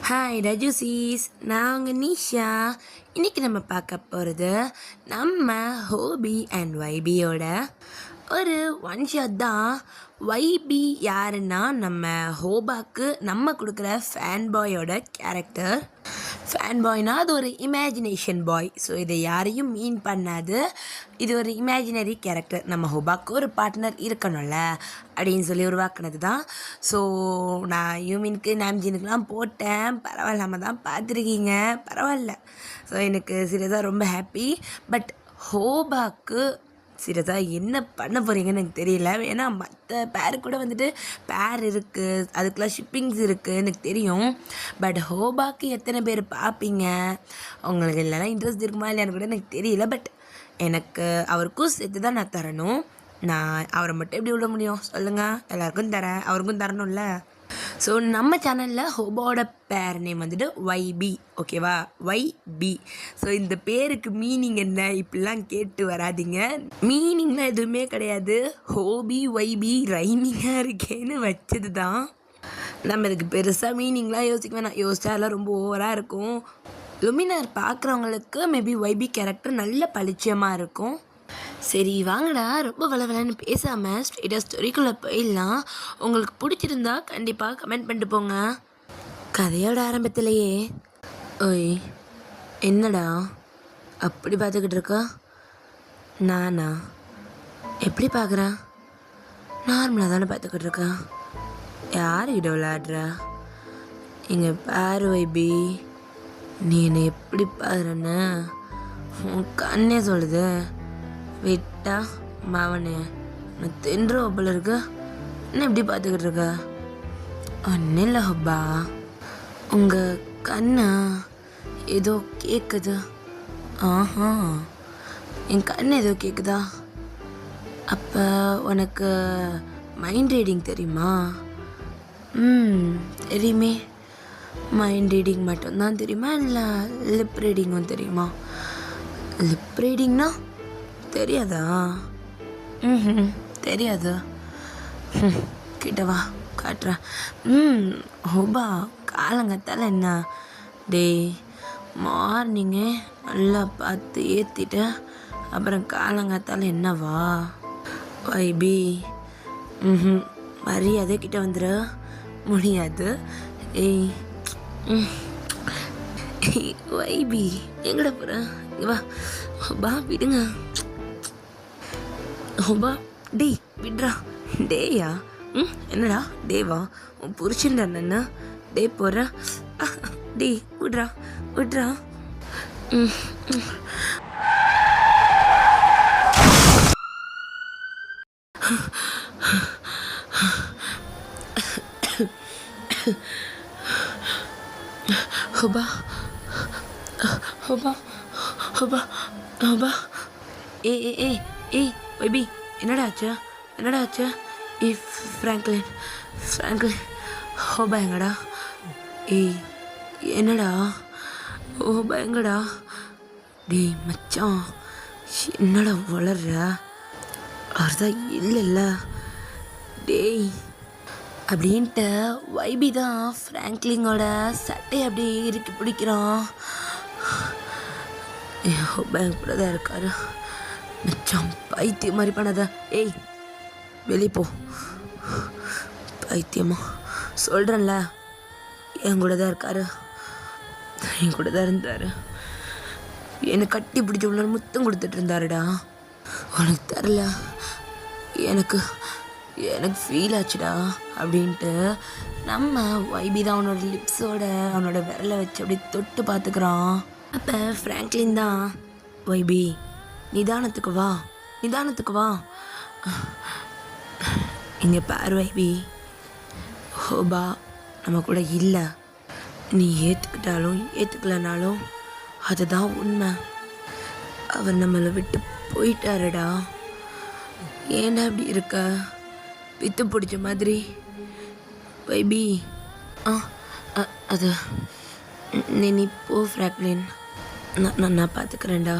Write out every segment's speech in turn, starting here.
Hi ரஜுசீஸ், நான் உங்கள் நிஷா. இன்றைக்கி நம்ம பார்க்க போகிறது நம்ம ஹோபி அண்ட் வைபியோட ஒரு ஒன் ஷாட் தான். வைபி யாருன்னா நம்ம ஹோபாக்கு நம்ம கொடுக்குற ஃபேன் பாயோட கேரக்டர். ஃபேன் பாய்னா அது ஒரு இமேஜினேஷன் பாய். ஸோ இதை யாரையும் மீன் பண்ணாது. இது ஒரு இமேஜினரி கேரக்டர். நம்ம ஹோபாக்கு ஒரு பார்ட்னர் இருக்கணும்ல அப்படின்னு சொல்லி உருவாக்குனது தான். ஸோ நான் யூமினுக்கு நாம்ஜினுக்கெலாம் போட்டேன். பரவாயில்லாமல் தான் பார்த்துருக்கீங்க, பரவாயில்ல. ஸோ எனக்கு சீரியஸாக ரொம்ப ஹாப்பி. பட் ஹோபாக்கு சீரியஸாக என்ன பண்ண போகிறீங்கன்னு எனக்கு தெரியல. ஏன்னா மற்ற பேரு கூட வந்துட்டு பேர் இருக்குது, அதுக்கெலாம் ஷிப்பிங்ஸ் இருக்குது எனக்கு தெரியும். பட் ஹோபாக்கு எத்தனை பேர் பார்ப்பீங்க, அவங்களுக்கு இல்லைனா இன்ட்ரெஸ்ட் இருக்குமா இல்லையான்னு கூட எனக்கு தெரியல. பட் எனக்கு அவருக்கும் சேர்த்து தான் நான் தரணும். நான் அவரை மட்டும் எப்படி விட முடியும் சொல்லுங்கள்? எல்லாருக்கும் தரேன், அவருக்கும் தரணும்ல. ஸோ நம்ம சேனலில் ஹோபாவோட பேர் நேம் வந்துட்டு வைபி, ஓகேவா? வைபி. ஸோ இந்த பேருக்கு மீனிங் என்ன இப்படிலாம் கேட்டு வராதிங்க. மீனிங்லாம் எதுவுமே கிடையாது. ஹோபி வைபி ரைமிங்காக இருக்கேன்னு வச்சது தான். நம்ம இதுக்கு பெருசாக மீனிங்லாம் யோசிக்க வேணாம். யோசிச்சாலாம் ரொம்ப ஓவராக இருக்கும். லுமினார் பார்க்குறவங்களுக்கு மேபி வைபி கேரக்டர் நல்ல பளிச்சியமாக இருக்கும். சரி வாங்கடா, ரொம்ப வளவலன்னு பேசாமல் ஸ்ட்ரெயிட்டாக ஸ்டோரிக்குள்ளே போயிடலாம். உங்களுக்கு பிடிச்சிருந்தா கண்டிப்பாக கமெண்ட் பண்ணிட்டு போங்க. கதையோட ஆரம்பத்திலேயே ஓய் என்னடா அப்படி பார்த்துக்கிட்டு இருக்கா? நானா எப்படி பார்க்குறேன்? நார்மலாக தானே பார்த்துக்கிட்டு இருக்கா. யாருக்கிட்ட விளையாடுறா? இங்கே பாரு வைபி, நீ என்னை எப்படி பாருன்னு உன் கண்ணே சொல்லுது. விட்டா மாவனே நான் தின்ற ஒப்பல இருக்க. என்ன எப்படி பார்த்துக்கிட்டு இருக்க? ஒன்றும் இல்லை ஹப்பா, உங்கள் கண்ணா ஏதோ கேட்குது. ஆஹா, என் கண் ஏதோ கேட்குதா? அப்போ உனக்கு மைண்ட் ரீடிங் தெரியுமா? தெரியுமே. மைண்ட் ரீடிங் மட்டும்தான் தெரியுமா இல்லை லிப் ரீடிங்கும் தெரியுமா? லிப் ரீடிங்னா தெரியாதா? தெரியாது. கிட்டவா காட்டுறேன். ஹோபா காலங்கத்தால் என்ன டேய், மார்னிங்கே நல்லா பார்த்து ஏற்றிட்டு அப்புறம் காலங்கத்தால் என்னவா? வைபி மரியாதை கிட்ட வந்துட முடியாது. ஏய் வைபி எங்கட போகிற? வா ஹோபா விடுங்க. ஹோபா டேய் விட்றா. டேயா? என்னடா டேவா? உன் புரிச்சுண்டா என்ன? டே போடுற? டே விட்றா விட்றா. ஹோபா ஹோபா ஹோபா ஹோபா ஏ ஏ ஏ ஏய் வைபி, என்னடா ஆச்சு? என்னடா ஆச்சு? ஏய் ஃப்ராங்க்லின் ஃப்ராங்க்லின் ஹோபா எங்கடா? ஏய் என்னடா ஹோபா எங்கடா? டேய் மச்சான், என்னடா வளர்ற? அவர்தான் இல்லைல்ல. டேய் அப்படின்ட்டு வைபி தான் ஃப்ராங்க்லிங்கோட சட்டையை அப்படியே இறுக்கி பிடிக்கிறான். ஹோபா என் கூட தான் இருக்காரு. மச்சான் பைத்தியம் மாதிரி பண்ணாத. ஏய் வெளியே போ. பைத்தியமா சொல்கிறேன்ல, என் கூட தான் இருக்காரு. என் கூட தான் இருந்தார். என்னை கட்டி பிடிச்ச உள்ள முத்தம் கொடுத்துட்டு இருந்தாருடா. உனக்கு தரல, எனக்கு எனக்கு ஃபீல் ஆச்சுடா அப்படின்ட்டு நம்ம வைபி தான் அவனோட லிப்ஸோட அவனோட விரலை வச்சு அப்படியே தொட்டு பார்த்துக்கிறான். அப்போ ஃப்ராங்க்லின் தான் வைபி நிதானத்துக்கு வா, நிதானத்துக்கு வா. இங்கே பாரு வைபி, ஹோபா நம்ம கூட இல்லை. நீ ஏற்றுக்கிட்டாலும் ஏற்றுக்கலனாலும் அதுதான் உண்மை. அவர் நம்மளை விட்டு போயிட்டாருடா. ஏன்டா அப்படி இருக்க பித்து பிடிச்ச மாதிரி? வைபி அது நீ போ ஃப்ராங்க்லின், நான் பார்த்துக்கிறேன்டா.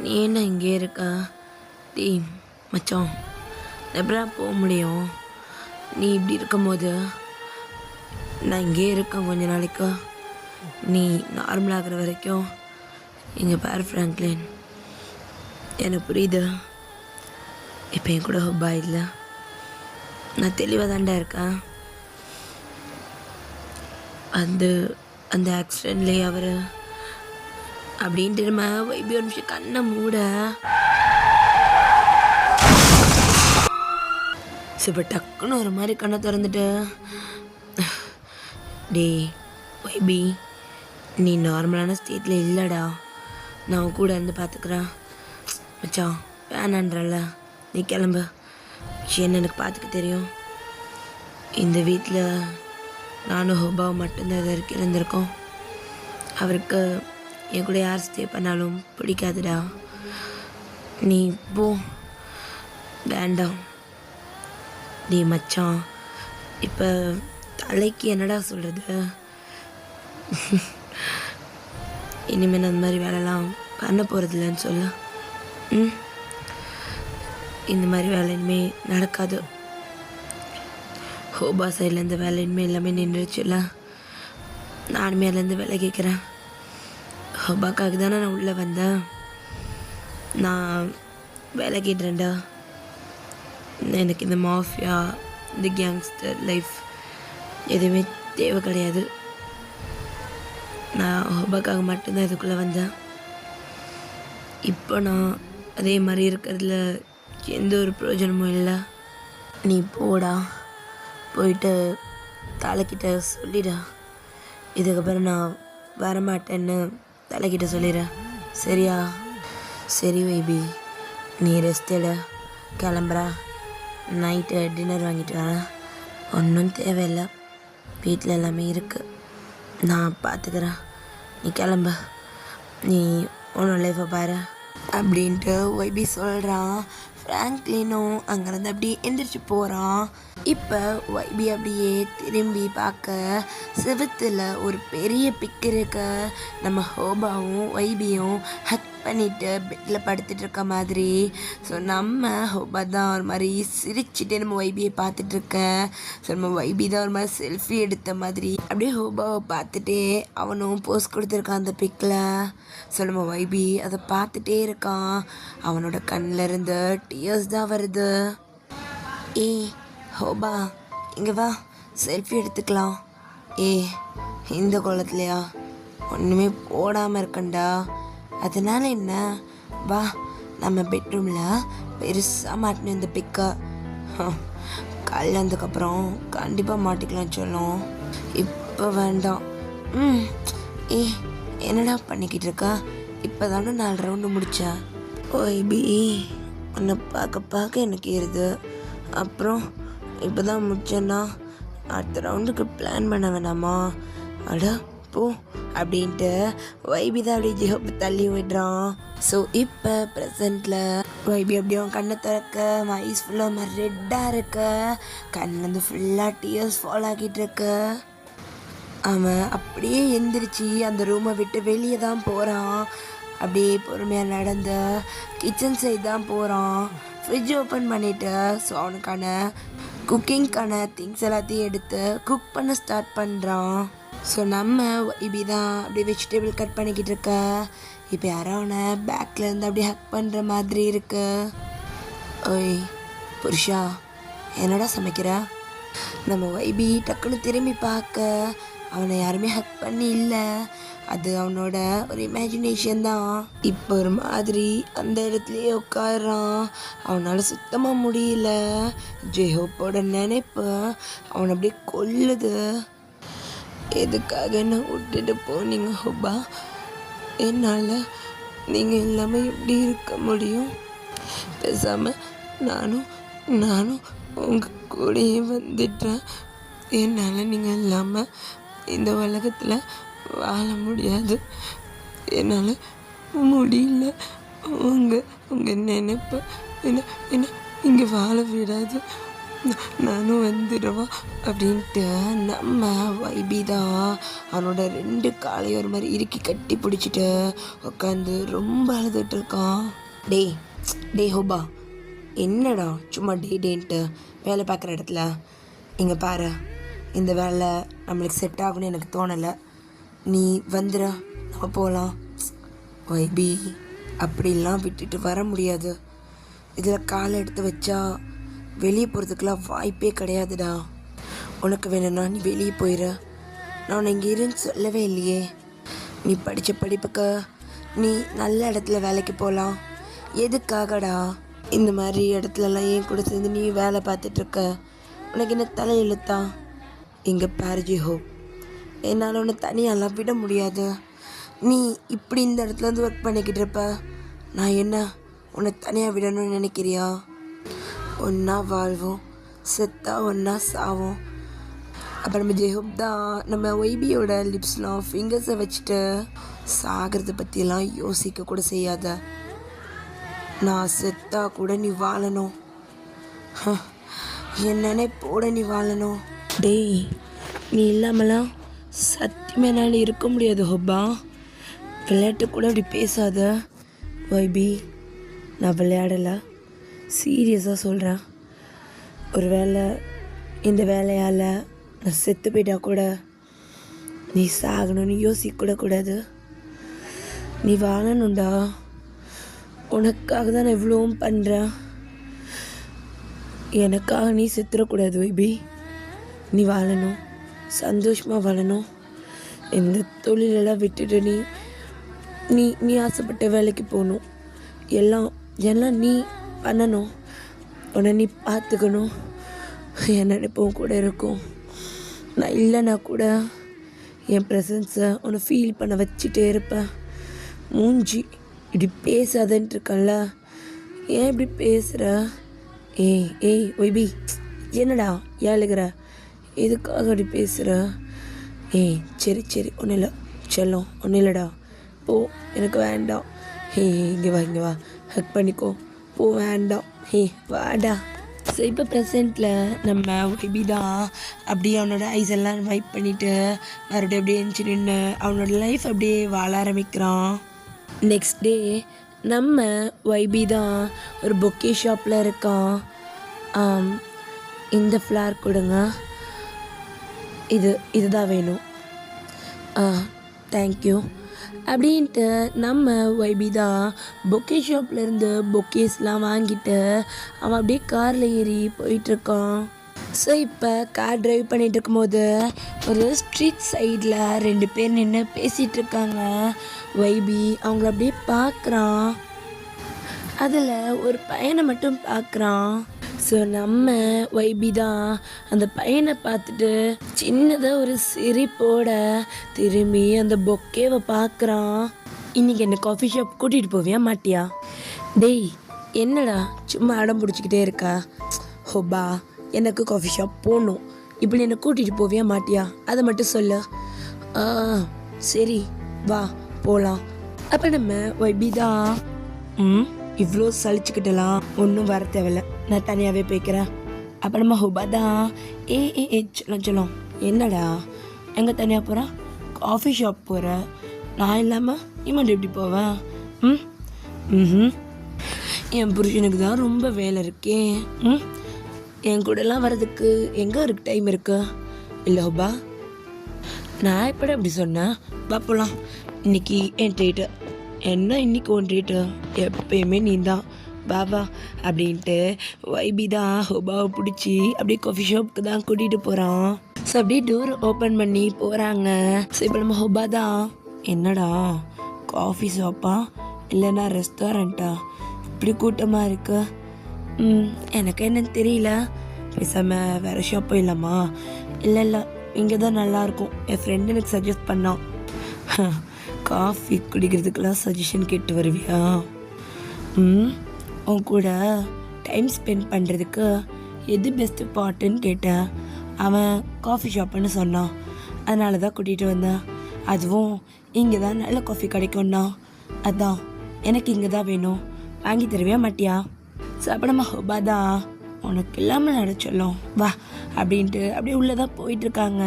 நீ என்ன இங்கே இருக்கா? டேய் மச்சான், எப்படா போக முடியும்? நீ இப்படி இருக்கும்போது நான் இங்கே இருக்கேன் கொஞ்ச நாளைக்கு. நீ நார்மலாகிற வரைக்கும் இங்கே பாரு ஃப்ராங்க்லின், எனக்கு புரியுது. இப்போ என் கூட ஹொப்பா இல்லை, நான் தெளிவாக தாண்டா இருக்கேன். அந்த ஆக்சிடெண்ட்லேயே அவர் அப்படின்ட்டு நம்ம வைபி ஒரு நிமிஷம் கண்ணை மூட இப்போ டக்குன்னு ஒரு மாதிரி கண்ணை திறந்துட்டு, டே வைபி, நீ நார்மலான ஸ்டேட்டில் இல்லைடா, நான் உன் கூட இருந்து பார்த்துக்குறேன் மச்சான், வேணான்றல, நீ கிளம்பு. என்ன எனக்கு பார்த்துக்க தெரியும். இந்த வீட்டில் நானும் ஹோபாவும் மட்டும்தான் இது வரைக்கும் இருந்திருக்கோம். அவருக்கு என் கூட யார் ஸ்டே பண்ணாலும் பிடிக்காதுடா. நீ போ, வேண்டாம். டே மச்சான், இப்போ தலைக்கு என்னடா சொல்கிறது? இனிமேல் அந்த மாதிரி வேலைலாம் பண்ண போகிறதில்லன்னு சொல்ல. இந்த மாதிரி வேலை இனிமேல் நடக்காது. ஹோபா சைட்லேருந்து வேலை இனிமேல் எல்லாமே நின்றுச்சுல்ல. நானுமே அதுலேருந்து வேலை கேட்குறேன். ஹோபாக்காக தானே நான் உள்ளே வந்தேன். நான் வேலை கேட்டுறேன்டா. எனக்கு இந்த மாஃபியா, இந்த கேங்ஸ்டர் லைஃப் எதுவுமே தேவை கிடையாது. நான் ஹோபாக்காக மட்டும்தான் இதுக்குள்ளே வந்தேன். இப்போ நான் அதே மாதிரி இருக்கிறதுல எந்த ஒரு பிரயோஜனமும் இல்லை. நீ போடா, போயிட்டு தலைக்கிட்ட சொல்லிடா, இதுக்கப்புறம் நான் வரமாட்டேன்னு தலைக்கிட்ட சொல்லிடுறேன், சரியா? சரி வைபி, நீ ரெஸ்ட் எடு, கிளம்புறா. நைட்டு டின்னர் வாங்கிட்டு வரேன். ஒன்றும் தேவையில்லை, வீட்டில் எல்லாமே இருக்குது, நான் பார்த்துக்கிறேன். நீ கிளம்ப, நீ ஒன்றும் லைஃப்பை பாரு அப்படின்ட்டு வைபி சொல்கிறான். ஃப்ராங்க்லினும் அங்கேருந்து அப்படியே எந்திரிச்சு போகிறான். இப்போ வைபி அப்படியே திரும்பி பார்க்க செவுத்தில் ஒரு பெரிய பிக் இருக்க. நம்ம ஹோபாவும் வைபியும் ஹக் பண்ணிட்டு பெட்டில் படுத்துட்டு இருக்க மாதிரி. ஸோ நம்ம ஹோபா தான் ஒரு மாதிரி சிரிச்சுட்டு நம்ம வைபியை பார்த்துட்ருக்க. ஸோ நம்ம வைபி தான் ஒரு மாதிரி செல்ஃபி எடுத்த மாதிரி அப்படியே ஹோபாவை பார்த்துட்டே அவனும் போஸ்ட் கொடுத்துருக்கான் அந்த பிக்கில். ஸோ நம்ம வைபி அதை பார்த்துட்டே இருக்கான். அவனோட கண்ணில் இருந்து டியர்ஸ் தான் வருது. ஹோபா, இங்கே வா, செல்ஃபி எடுத்துக்கலாம். இந்த கோலத்துலையா? ஒன்றுமே போடாமல் இருக்கண்டா, அதனால என்ன? வா, நம்ம பெட்ரூமில் பெருசாக மாட்டினோம் இந்த பிக்கை. கல்யாணத்துக்கப்புறம் கண்டிப்பாக மாட்டிக்கலாம் சொல்லும், இப்போ வேண்டாம். என்னடா பண்ணிக்கிட்டு இருக்கா? இப்போ தானே 4 ரவுண்டு முடிச்சா. ஓய்பி, உன்னை பார்க்க எனக்கு ஏறுது. அப்புறம் இப்போ தான் முடிச்சேன்னா அடுத்த ரவுண்டுக்கு பிளான் பண்ண வேணாமா? அட போ அப்படின்ட்டு வைபி தான் அப்படியே ஜிஹோப்பு தள்ளி விடுறான். ஸோ இப்போ ப்ரெசண்ட்டில் வைபி அப்படியே அவன் கண்ணை திறக்க, ஐஸ் ஃபுல்லாக மாதிரி ரெட்டாக இருக்க, கண்ணிலேருந்து ஃபுல்லாக டியர்ஸ் ஃபால் ஆகிட்டு இருக்க. அவன் அப்படியே எந்திரிச்சு அந்த ரூமை விட்டு வெளியே தான் போகிறான். அப்படியே பொறுமையாக நடந்த கிச்சன் சைடு தான் போகிறான். ஃப்ரிட்ஜ் ஓப்பன் பண்ணிவிட்டு ஸோ அவனுக்கான குக்கிங்க்கான திங்ஸ் எல்லாத்தையும் எடுத்து குக் பண்ண ஸ்டார்ட் பண்ணுறான். ஸோ நம்ம இப்படி தான் அப்படியே வெஜிடபிள் கட் பண்ணிக்கிட்டு இருக்க. இப்போ யாரோ அவனை பேக்லேருந்து அப்படியே ஹக் பண்ணுற மாதிரி இருக்கு. ஓய் புருஷா, என்னடா சமைக்கிற? நம்ம வைபி டக்குன்னு திரும்பி பார்க்க அவனை யாருமே ஹக் பண்ணி இல்லை, அது அவனோட ஒரு இமேஜினேஷன் தான். இப்போ ஒரு மாதிரி அந்த இடத்துலையே உட்காடுறான். அவனால் சுத்தமாக முடியல. ஜெஹோப்போட நினைப்பு அவனை அப்படியே கொல்லுது. எதுக்காக என்ன விட்டுட்டு போனீங்க ஹோபா? என்னால் நீங்கள் இல்லாமல் எப்படி இருக்க முடியும்? பேசாமல் நானும் உங்கள் கூடயே வந்துட்டேன். என்னால் நீங்கள் இல்லாமல் இந்த உலகத்தில் வாழ முடியாது. என்னால் முடியல. உங்கள் நினைப்பு என்ன இங்கே வாழ விடாது. நானும் வந்துடுவா அப்படின்ட்டு நம்ம வைபி தான் அவனோட 2 காலையும் ஒரு மாதிரி இறுக்கி கட்டி பிடிச்சிட்டு உட்காந்து ரொம்ப அழுதுட்டு இருக்கான். டே ஹோபா, என்னடா சும்மா டேன்ட்டு வேலை பார்க்குற இடத்துல இங்கே பாரு, இந்த வேலை நம்மளுக்கு செட் ஆகும்னு எனக்கு தோணலை. நீ வந்துட, நம்ம போகலாம். வைபி, அப்படிலாம் விட்டுட்டு வர முடியாது. இதில் காலை எடுத்து வச்சா வெளியே போகிறதுக்கெலாம் வாய்ப்பே கிடையாதுடா. உனக்கு வேணும்னா நீ வெளியே போயிடு. நான் உன்னை இங்கே இருன்னு சொல்லவே இல்லையே. நீ படித்த படிப்புக்கு நீ நல்ல இடத்துல வேலைக்கு போகலாம். எதுக்காகடா இந்த மாதிரி இடத்துலலாம் ஏன் கூட சேர்ந்து நீ வேலை பார்த்துட்ருக்க? உனக்கு என்ன தலை இழுத்தா? இங்கே பாரு ஜிஹோ, என்னால் உன்னை தனியாலாம் விட முடியாது. நீ இப்படி இந்த இடத்துல இருந்து ஒர்க் பண்ணிக்கிட்டு இருப்ப. நான் என்ன உன்னை தனியாக விடணும்னு நினைக்கிறியா? ஒன்றா வாழ்வோம், செத்தா ஒன்றா சாவோம். அப்போ நம்ம ஜெஹூப் தான் நம்ம ஒய்பியோட லிப்ஸ்லாம் ஃபிங்கர்ஸை வச்சுட்டு சாகிறத பற்றியெல்லாம் யோசிக்க கூட செய்யாத. நான் செத்தா கூட நீ வாழணும், என்னன்னே போட நீ வாழணும். டேய், நீ இல்லாமலாம் சத்தியமே என்னால் இருக்க முடியாது ஹொப்பா. விளையாட்டு கூட அப்படி பேசாத வைபி. நான் விளையாடலை, சீரியஸாக சொல்கிறேன். ஒரு வேளை இந்த வேலையால் நான் செத்து போயிட்டா கூட நீ சாகணும்னு யோசிக்க கூடாது. நீ வாழணும்டா. உனக்காக தான் நான் இவ்வளோவும் பண்ணுறேன். எனக்காக நீ செத்துடக்கூடாது வைபி. நீ வாழணும், சந்தோஷமாக வாழணும். இந்த தொழிலெல்லாம் விட்டுட்டு நீ நீ நீ ஆசைப்பட்ட வேலைக்கு போகணும். எல்லாம் நீ பண்ணணும். உன்னை நீ பார்த்துக்கணும். என் நினைப்பவும் கூட இருக்கும். நான் இல்லைன்னா கூட என் ப்ரெசன்ஸை உன்னை ஃபீல் பண்ண வச்சுட்டே இருப்பேன். மூஞ்சி இப்படி பேசாதன்ட்டு இருக்கல, ஏன் இப்படி பேசுகிற? ஏய் ஒய்பி, என்னடா ஏழுகிற? எதுக்காக அப்படி பேசுகிற? சரி ஒன்றும் இல்லை செல்லம், ஒன்றும் இல்லைடா. போ, எனக்கு வேண்டாம். இங்கே வா ஹக் பண்ணிக்கோ. போ, வேண்டாம். வாடா. ஸோ இப்போ ப்ரெசென்ட்டில் நம்ம ஒய்பி தான் அப்படியே அவனோட ஐஸ் எல்லாம் வைப் பண்ணிவிட்டு மறுபடியும் அப்படியே எழுந்துச்சு நின்று அவனோட லைஃப் அப்படியே வாழ ஆரம்பிக்கிறான். நெக்ஸ்ட் டே நம்ம ஒய்பி தான் ஒரு பொக்கே ஷாப்பில் இருக்கான். இந்த ஃப்ளார் கொடுங்க, இதுதான் வேணும். தேங்க்யூ அப்படின்ட்டு நம்ம ஒய்பி தான் பொக்கே ஷாப்லேருந்து பொக்கேஸ்லாம் வாங்கிட்டு அவன் அப்படியே காரில் ஏறி போயிட்டுருக்கான். ஸோ இப்போ கார் ட்ரைவ் பண்ணிகிட்டு இருக்கும்போது ஒரு ஸ்ட்ரீட் சைடில் 2 பேர் நின்று பேசிகிட்டு இருக்காங்க. ஒய்பி அவங்கள அப்படியே பார்க்குறான். அதில் ஒரு பையனை மட்டும் பார்க்குறான். ஸோ நம்ம ஒய்பி தான் அந்த பையனை பார்த்துட்டு சின்னதாக ஒரு சிரிப்போட திரும்பி அந்த பொக்கேவை பார்க்குறான். இன்றைக்கி என்ன காஃபி ஷாப் கூட்டிகிட்டு போவியா மாட்டியா? டேய், என்னடா சும்மா அடம் பிடிச்சிக்கிட்டே இருக்கா? ஹோபா, எனக்கு காஃபி ஷாப் போகணும். இப்படி என்னை கூட்டிகிட்டு போவியா மாட்டியா? அதை மட்டும் சொல்லு. சரி வா போகலாம். அப்போ நம்ம ஒய்பி தான் இவ்வளோ சலிச்சுக்கிட்டலாம் ஒன்றும் வர தேவையில்ல, நான் தனியாகவே போய்க்கிறேன். அப்போ நம்ம ஹுபா தான் சொல்லும். என்னடா எங்கே தனியாக போகிறேன்? காஃபி ஷாப் போகிறேன். நான் இல்லாமல் நீ மட்டும் எப்படி போவேன்? என் புருஷனுக்கு தான் ரொம்ப வேலை இருக்கே. என் கூடலாம் வர்றதுக்கு எங்கே இருக்கு டைம் இருக்கு? இல்லை ஹுபா, நான் எப்படி அப்படி சொன்னேன்? வா போகலாம். இன்னைக்கு என் ட்ரீட்டு. என்ன இன்னைக்கு ஒன் ட்ரீட்டு? எப்பயுமே நீ தான் பாபா அப்படின்ட்டு ஒய்பி தான் ஹுபாவை பிடிச்சி அப்படியே காஃபி ஷாப்புக்கு தான் கூட்டிகிட்டு போகிறான். ஸோ அப்படியே டோர் ஓப்பன் பண்ணி போகிறாங்க. ஸோ இப்போ நம்ம ஹுபா தான், என்னடா காஃபி ஷாப்பா இல்லைன்னா ரெஸ்டாரண்ட்டா இப்படி கூட்டமாக இருக்கு? எனக்கு என்னன்னு தெரியல, பேசாமல் வேறு ஷாப் போயிடலாமா? இல்லை இங்கே தான் நல்லாயிருக்கும், என் ஃப்ரெண்டு எனக்கு சஜஸ்ட் பண்ணான். காஃபி குடிக்கிறதுக்கெல்லாம் சஜஷன் கேட்டு வருவியா? உன் கூட டைம் ஸ்பெண்ட் பண்ணுறதுக்கு எது பெஸ்ட்டு ஸ்பாட்டுன்னு கேட்டேன். அவன் காஃபி ஷாப்புன்னு சொன்னான், அதனால தான் கூட்டிகிட்டு வந்தேன். அதுவும் இங்கே தான் நல்ல காஃபி கிடைக்கும்னா, அதான் எனக்கு இங்கே தான் வேணும். வாங்கி தருவியா மாட்டியா? சாப்பிடமா ஹோபா தான், உனக்கு இல்லாமல் நட சொல்லும் வா அப்படின்ட்டு அப்படியே உள்ளே தான் போயிட்டுருக்காங்க.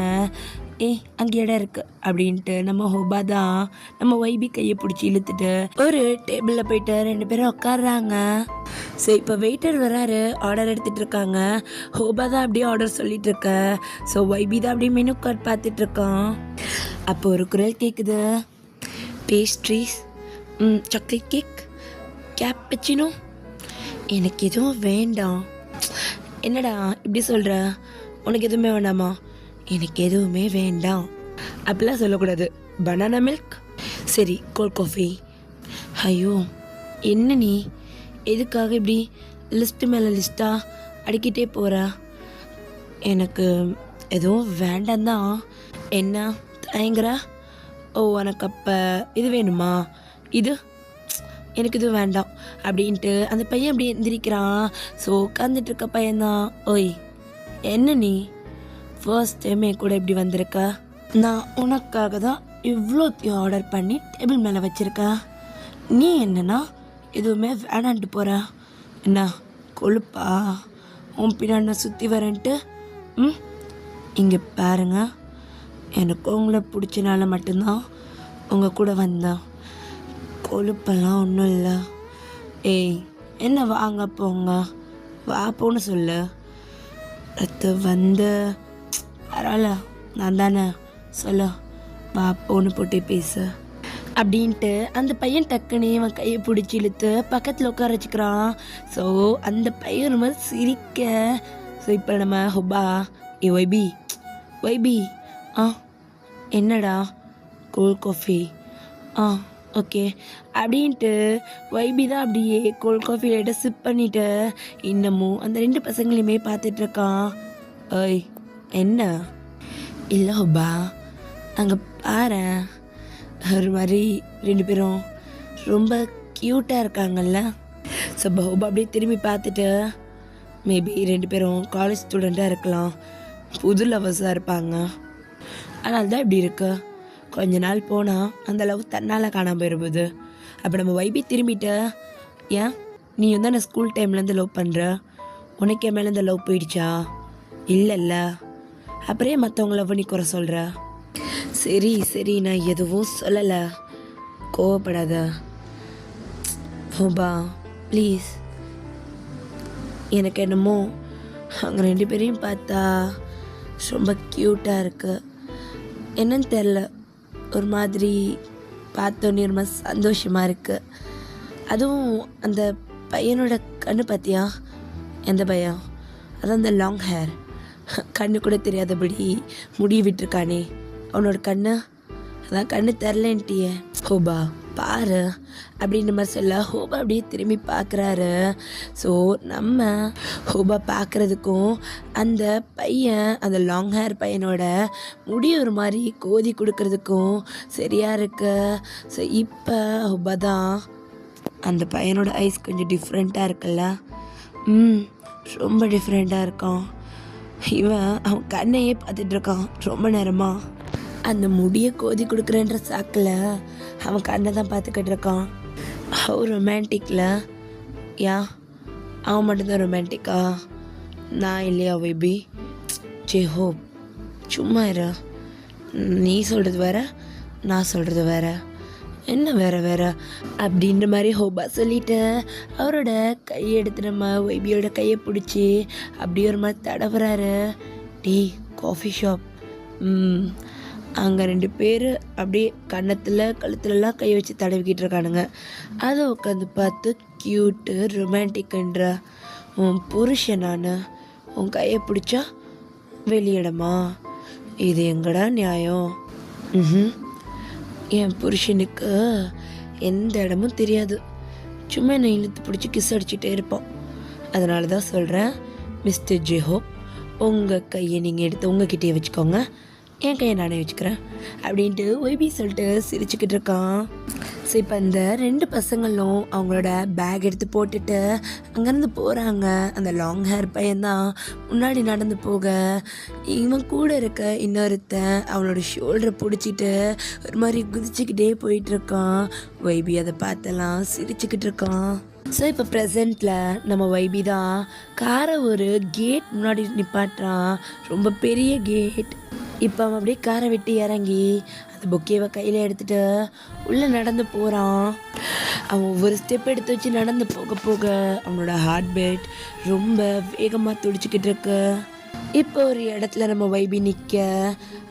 அங்கே இடம் இருக்குது அப்படின்ட்டு நம்ம ஹோபா தான் நம்ம வைபி கையை பிடிச்சி இழுத்துட்டு ஒரு டேபிளில் போயிட்டு 2 பேரும் உட்காடுறாங்க. ஸோ இப்போ வெயிட்டர் வராரு, ஆர்டர் எடுத்துகிட்டு இருக்காங்க. ஹோபா தான் அப்படியே ஆர்டர் சொல்லிட்டு இருக்க. ஸோ வைபி தான் அப்படியே மெனு கார்டு பார்த்துட்டு இருக்கான். அப்போ ஒரு குரல் கேட்குது, பேஸ்ட்ரீஸ், சாக்லேட் கேக், கேப்பச்சினோ. எனக்கு எதுவும் வேண்டாம். என்னடா இப்படி சொல்கிற, உனக்கு எதுவுமே வேண்டாமா? எனக்கு எதுவுமே வேண்டாம் அப்படிலாம் சொல்லக்கூடாது. பனானா மில்க், சரி கோல்ட் காஃபி. ஐயோ என்ன நீ எதுக்காக இப்படி லிஸ்ட்டு மேலே லிஸ்ட்டாக அடிக்கிட்டே போகிற? எனக்கு எதுவும் வேண்டாம் தான். என்ன தயங்குற? ஓ உனக்கு அப்போ இது வேணுமா? இது எனக்கு இது வேண்டாம் அப்படின்ட்டு அந்த பையன் அப்படி எந்திரிக்கிறான். ஸோ உட்காந்துட்டு இருக்க பையன்தான், ஓய் என்ன நீ ஃபர்ஸ்ட் டைம் என் கூட இப்படி வந்திருக்க? நான் உனக்காக தான் இவ்வளோத்தையும் ஆர்டர் பண்ணி டேபிள் மேலே வச்சுருக்க. நீ என்னன்னா எதுவுமே வேணான்ட்டு போகிற? என்ன கொழுப்பா உன் பின்னாடி நான் சுற்றி வரேன்ட்டு? இங்கே பாருங்க, எனக்கு உங்களை பிடிச்சனால மட்டும்தான் உங்கள் கூட வந்தேன். கொழுப்பெல்லாம் ஒன்றும் இல்லை. ஏய் என்ன வாங்க போங்க, வா போன்னு சொல்லு. அது வந்து பரவாயில்ல, நான் தானே, சொல்ல வா போன்னு போட்டு பேசு அப்படின்ட்டு அந்த பையன் டக்குன்னு அவன் கையை பிடிச்சி இழுத்து பக்கத்தில் உட்கார வச்சுக்கிறான். ஸோ அந்த பையன் ரொம்ப சிரிக்க. ஸோ இப்போ நம்ம ஹொபா, வைபி வைபி என்னடா கோல்ட் காஃபி, ஓகே அப்படின்ட்டு வைபி தான் அப்படியே கோல்ட் காஃபி லைட்டாக சிப் பண்ணிவிட்டு இன்னமும் அந்த 2 பசங்களையுமே பார்த்துட்ருக்கான். ஓய் என்ன? இல்லை ஹொபா, அங்கே பாரு, ஒரு மாதிரி 2 பேரும் ரொம்ப க்யூட்டாக இருக்காங்கல்ல. ஸோ ஹொபா அப்படியே திரும்பி பார்த்துட்டு, மேபி 2 பேரும் காலேஜ் ஸ்டூடெண்ட்டாக இருக்கலாம், புது லவர்ஸாக இருப்பாங்க, அதனால தான் இப்படி இருக்கு. கொஞ்ச நாள் போனால் அந்த லவ் தன்னால் காணாமல் போயிடும்போது. அப்போ நம்ம வைபி திரும்பிட்ட, ஏன் நீ தான் நான் ஸ்கூல் டைம்லேருந்து லவ் பண்ணுற, உனக்கு என் மேலே இந்த லவ் போயிடுச்சா? இல்லைல்ல, அப்புறம் மற்றவங்க லவ் பண்ணி குறை சொல்கிற? சரி சரி நான் எதுவும் சொல்லலை, கோவப்படாத ஹோபா ப்ளீஸ். எனக்கு என்னமோ அவங்க 2 பேரையும் பார்த்தா ரொம்ப க்யூட்டாக இருக்கு. என்னன்னு தெரில, ஒரு மாதிரி பார்த்தோன்னே ரொம்ப சந்தோஷமாக இருக்குது. அதுவும் அந்த பையனோட கண்ணு பார்த்தியா? எந்த பையன்? அதான் அந்த லாங் ஹேர், கண்ணு கூட தெரியாதபடி முடி விட்டுருக்கானே, அவனோட கண்ணு, அதான் கண்ணு தெரிலன்ட்டியே. ஹோபா பாரு அப்படின்ற மாதிரி சொல்ல ஹோபா அப்படியே திரும்பி பார்க்குறாரு. ஸோ நம்ம ஹோபா பார்க்குறதுக்கும் அந்த பையன், அந்த லாங் ஹேர் பையனோட முடி ஒரு மாதிரி கோதி கொடுக்கறதுக்கும் சரியாக இருக்கு. ஸோ இப்போ ஹோபா தான், அந்த பையனோட ஐஸ் கொஞ்சம் டிஃப்ரெண்ட்டாக இருக்குல்ல, ரொம்ப டிஃப்ரெண்ட்டாக இருக்கான். அவன் கண்ணையே பார்த்துட்ருக்கான் ரொம்ப நேரமாக. அந்த முடியை கோதி கொடுக்குறேன்ற சாக்கில் அவன் கண்ணை தான் பார்த்துக்கிட்டு இருக்கான். அவன் ரொமான்டிக்கில், அவன் மட்டும்தான் ரொமான்டிக்கா? நான் இல்லையா வைபி? ஹோப் சும்மா இரு, நீ சொல்கிறது வேற, நான் சொல்கிறது வேற, என்ன வேற வேற அப்படின்ற மாதிரி ஹோபா சொல்லிட்டு அவரோட கையை எடுத்து நம்ம வைபியோட கையை பிடிச்சி அப்படியே ஒரு மாதிரி தடவுறாரு. காஃபி ஷாப், அங்கே 2 பேர் அப்படியே கன்னத்தில் கழுத்துலலாம் கை வச்சு தடவிக்கிட்டு இருக்கானுங்க. அதை உட்காந்து பார்த்து க்யூட்டு ரொமான்டிக்குன்ற உன் புருஷன், நான் உன் கையை பிடிச்சா வெளியிடமா? இது எங்கடா நியாயம்? என் புருஷனுக்கு எந்த இடமும் தெரியாது, சும்மா என்னை இழுத்து பிடிச்சி கிஸ் அடிச்சுட்டே இருப்பான். அதனால தான் சொல்கிறேன், மிஸ்டர் ஜெஹோப், உங்கள் கையை நீங்கள் எடுத்து உங்ககிட்டயே வச்சுக்கோங்க, என் கையை நானே வச்சுக்கிறேன் அப்படின்ட்டு ஒய்பி சொல்லிட்டு சிரிச்சுக்கிட்டு இருக்கான். ஸோ இப்போ அந்த 2 பசங்களும் அவங்களோட பேக் எடுத்து போட்டுட்டு அங்கேருந்து போகிறாங்க. அந்த லாங் ஹேர் பையன்தான் முன்னாடி நடந்து போக, இவன் கூட இருக்க இன்னொருத்தன் அவனோட ஷோல்டரை பிடிச்சிட்டு ஒரு மாதிரி குதிச்சுக்கிட்டே போயிட்டுருக்கான். ஒய்பி அதை பார்த்தலாம் சிரிச்சுக்கிட்டு இருக்கான். ஸோ இப்போ ப்ரெசண்ட்டில் நம்ம வைபி தான் காரை ஒரு கேட் முன்னாடி நிப்பாட்டுறான், ரொம்ப பெரிய கேட். இப்போ அவன் அப்படியே காரை விட்டு இறங்கி அந்த பொக்கேவை கையில் எடுத்துட்டு உள்ளே நடந்து போகிறான். அவன் ஒவ்வொரு ஸ்டெப் எடுத்து வச்சு நடந்து போக போக அவனோட ஹார்ட் பீட் ரொம்ப வேகமாக துடிச்சிக்கிட்டு இருக்கு. இப்போ ஒரு இடத்துல நம்ம வைபி நிற்க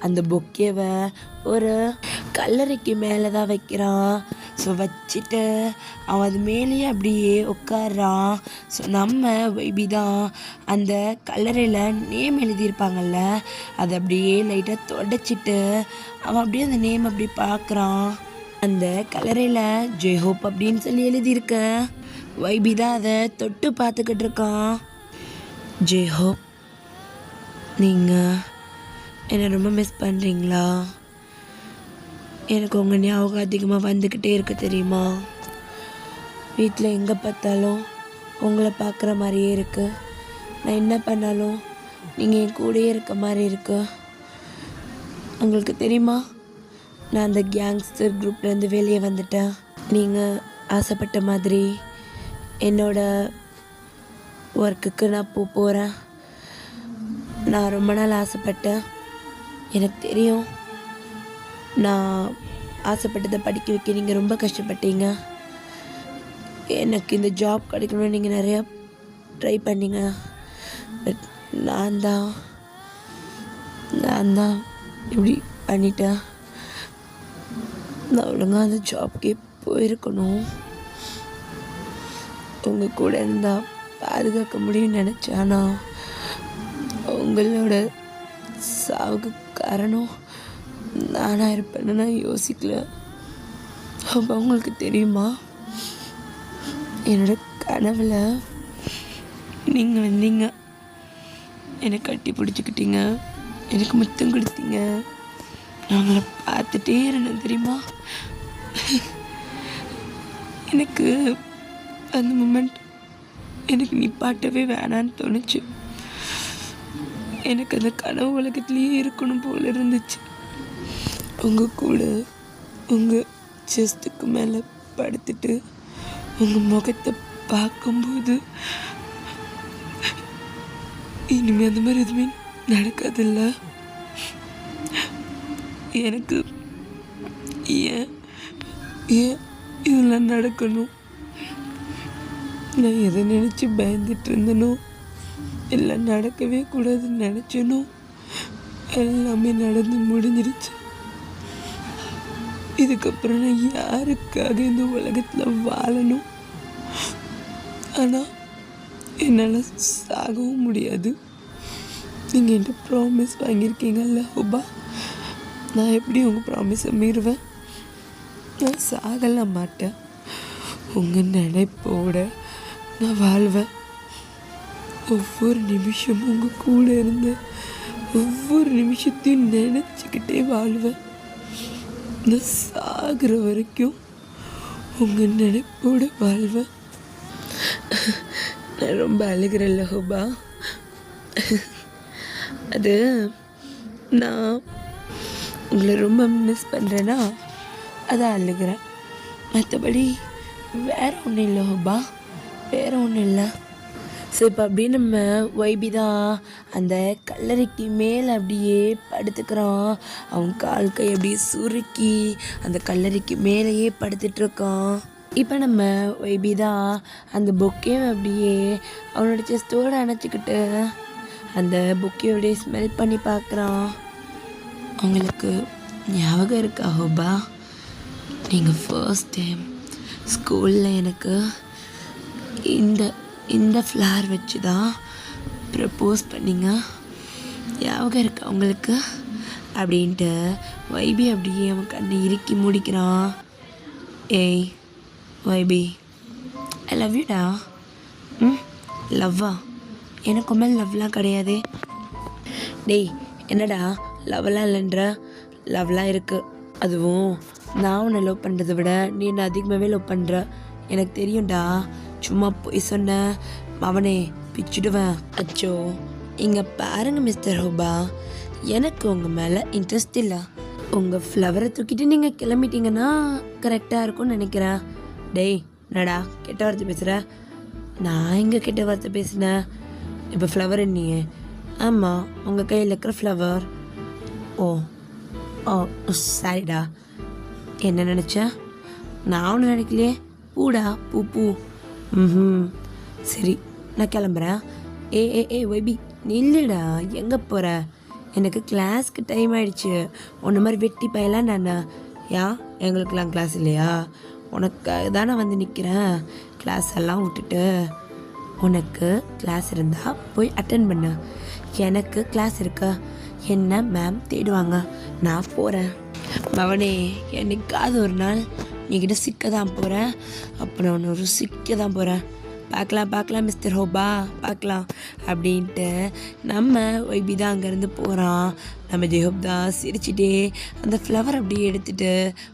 அந்த பொக்கேவை ஒரு கல்லறைக்கு மேலே தான் வைக்கிறான். ஸோ வச்சுட்டு அவன் அது மேலேயே அப்படியே உட்காடுறான். ஸோ நம்ம வைபி தான் அந்த கல்லறையில் நேம் எழுதியிருப்பாங்கல்ல அதை அப்படியே லைட்டாக தொடச்சிட்டு அவன் அப்படியே அந்த நேம் அப்படி பார்க்குறான். அந்த கல்லறையில் ஜெய்ஹோப் அப்படின்னு சொல்லி எழுதியிருக்க. வைபி தான் அதை தொட்டு பார்த்துக்கிட்டு இருக்கான். ஜெய்ஹோப், நீங்கள் என்னை ரொம்ப மிஸ் பண்ணுறீங்களா? எனக்கு உங்கள் ஞாபகம் அதிகமாக வந்துக்கிட்டே இருக்கு தெரியுமா? வீட்டில் எங்கே பார்த்தாலும் உங்களை பார்க்குற மாதிரியே இருக்குது. நான் என்ன பண்ணாலும் நீங்கள் என் கூடயே இருக்க மாதிரி இருக்கு. உங்களுக்கு தெரியுமா, நான் அந்த கேங்ஸ்டர் குரூப்லேருந்து வெளியே வந்துட்டேன். நீங்கள் ஆசைப்பட்ட மாதிரி என்னோட ஒர்க்குக்கு நான் போகிறேன். நான் ரொம்ப நாள் ஆசைப்பட்டேன். எனக்கு தெரியும், நான் ஆசைப்பட்டதை படிக்க வைக்க நீங்கள் ரொம்ப கஷ்டப்பட்டீங்க. எனக்கு இந்த ஜாப் கிடைக்கணும்னு நீங்கள் நிறையா ட்ரை பண்ணீங்க. பட் நான் தான் இப்படி பண்ணிட்டேன். நான் ஒழுங்காக அந்த ஜாப்கே போயிருக்கணும். உங்கள் கூட இருந்தால் பாதுகாக்க முடியும்னு நினச்சானா உங்களோட சாவுக்கு காரணம் நானாக இருப்பேன்னு நான் யோசிக்கல. அப்போ உங்களுக்கு தெரியுமா, என்னோட கனவுல நீங்கள் வந்தீங்க, என்னை கட்டி பிடிச்சிக்கிட்டீங்க, எனக்கு முத்தம் கொடுத்தீங்க. நாங்களை பார்த்துட்டே இருந்தேன் தெரியுமா. எனக்கு அந்த மூமெண்ட் எனக்கு நிப்பாட்டவே வேணான்னு தோணுச்சு. எனக்கு அந்த கனவு உலகத்துலேயே இருக்கணும் போல இருந்துச்சு. உங்கள் கூட உங்கள் செஸ்ட்டுக்கு மேலே படுத்துட்டு உங்கள் முகத்தை பார்க்கும்போது இனிமேல் அந்த மாதிரி எதுவுமே நடக்காதில்ல. எனக்கு ஏன் இதெல்லாம் நடக்கணும்? நான் எதை நினச்சி பயந்துட்டு இருந்தனோ, எல்லாம் நடக்கவே கூடாதுன்னு நினச்சனோ, எல்லாமே நடந்து முடிஞ்சிருச்சு. இதுக்கப்புறம் நான் யாருக்காக இந்த உலகத்தில் வாழணும்? ஆனால் என்னால் சாகவும் முடியாது. நீங்கள் என்கிட்ட ப்ராமிஸ் வாங்கியிருக்கீங்கல்ல ஹுபா, நான் எப்படி உங்கள் ப்ராமிஸை மீறுவேன்? நான் சாகல மாட்டேன். உங்கள் நினைப்போட நான் வாழ்வேன். ஒவ்வொரு நிமிஷமும் உங்கள் கூட இருந்த ஒவ்வொரு நிமிஷத்தையும் நினச்சிக்கிட்டே வாழ்வேன். நான் சாகிற வரைக்கும் உங்கள் நினைப்போட வாழ்வேன். நான் ரொம்ப அழுகிறேன்ல ஹுபா. அது நான் உங்களை ரொம்ப மிஸ் பண்ணுறேன்னா அதான் அழுகிறேன். மற்றபடி வேறு ஒன்றும் இல்லை ஹுபா, வேறு ஒன்றும் இல்லை. ஸோ இப்போ அப்படியே நம்ம வைபி தான் அந்த கல்லறைக்கு மேலே அப்படியே படுத்துக்கிறான். அவன் கால் கை அப்படியே சுருக்கி அந்த கல்லறைக்கு மேலேயே படுத்துட்ருக்கான். இப்போ நம்ம வைபி தான் அந்த பொக்கேவை அப்படியே அவனோட செஸ்டோடு அணைச்சிக்கிட்டு அந்த பொக்கேயோடைய ஸ்மெல் பண்ணி பார்க்குறான். அவங்களுக்கு ஞாபகம் இருக்கா ஹுபா, நீங்கள் ஃபர்ஸ்ட் டைம் ஸ்கூலில் எனக்கு இந்த ஃப்ளார் வச்சு தான் ப்ரப்போஸ் பண்ணிங்க, ஞாபகம் இருக்கா உங்களுக்கு அப்படின்ட்டு வைபி அப்படியே அவன் கண்ணை இறுக்கி முடிக்கிறான். ஏய் வைபி, ஐ லவ் யூடா. லவ்வா? எனக்கு மேலே லவ்லாம் கிடையாதே. டேய் என்னடா லவ்லாம் இல்லைன்ற? லவ்லாம் இருக்குது. அதுவும் நான் உன்னை லவ் பண்ணுறதை விட நீ என்னை அதிகமாகவே லவ் பண்ணுற, எனக்கு தெரியும்டா. சும்மா போய் சொன்ன அவனே பிச்சுடுவேன். அச்சோ இங்கே பாருங்க மிஸ்டர் ஹுபா, எனக்கு உங்கள் மேலே இன்ட்ரெஸ்ட் இல்லை. உங்கள் ஃப்ளவரை தூக்கிட்டு நீங்கள் கிளம்பிட்டீங்கன்னா கரெக்டாக இருக்கும்னு நினைக்கிறேன். டேய் என்னடா கெட்ட வார்த்தை பேசுகிற? நான் எங்கே கெட்ட வார்த்தை பேசினேன்? இப்போ ஃப்ளவர் என்னையே? ஆமாம், உங்கள் கையில் இருக்கிற ஃப்ளவர். ஓ ஓ சாரிடா. என்ன நினச்ச? நான் ஒன்றும் நினைக்கலையே. பூடா பூ பூ. ம் சரி, நான் கிளம்புறேன். வைபி நில்லுடா, எங்கே போகிற? எனக்கு கிளாஸ்க்கு டைம் ஆயிடுச்சு. உன்ன மாதிரி வெட்டி பையலாம் நான். ஏன் எங்களுக்கெல்லாம் கிளாஸ் இல்லையா? உனக்காக தானே வந்து நிற்கிறேன். கிளாஸ் எல்லாம் விட்டுட்டு உனக்கு கிளாஸ் இருந்தால் போய் அட்டன் பண்ணு. எனக்கு கிளாஸ் இருக்க என்ன மேம் தேடுவாங்க. நான் போகிறேன். மவனே, என்னைக்காவது ஒரு நாள் நீங்கிட்ட சிக்க தான் போகிறேன். அப்புறம் ஒன்று ஒரு சிக்க தான் போகிறேன். பார்க்கலாம் மிஸ்டர் ஹோபா, பார்க்கலாம் அப்படின்ட்டு நம்ம வைபி தான் அங்கேருந்து போகிறான். நம்ம ஜெஹோப் தான் சிரிச்சிட்டே அந்த ஃப்ளவர் அப்படியே எடுத்துகிட்டு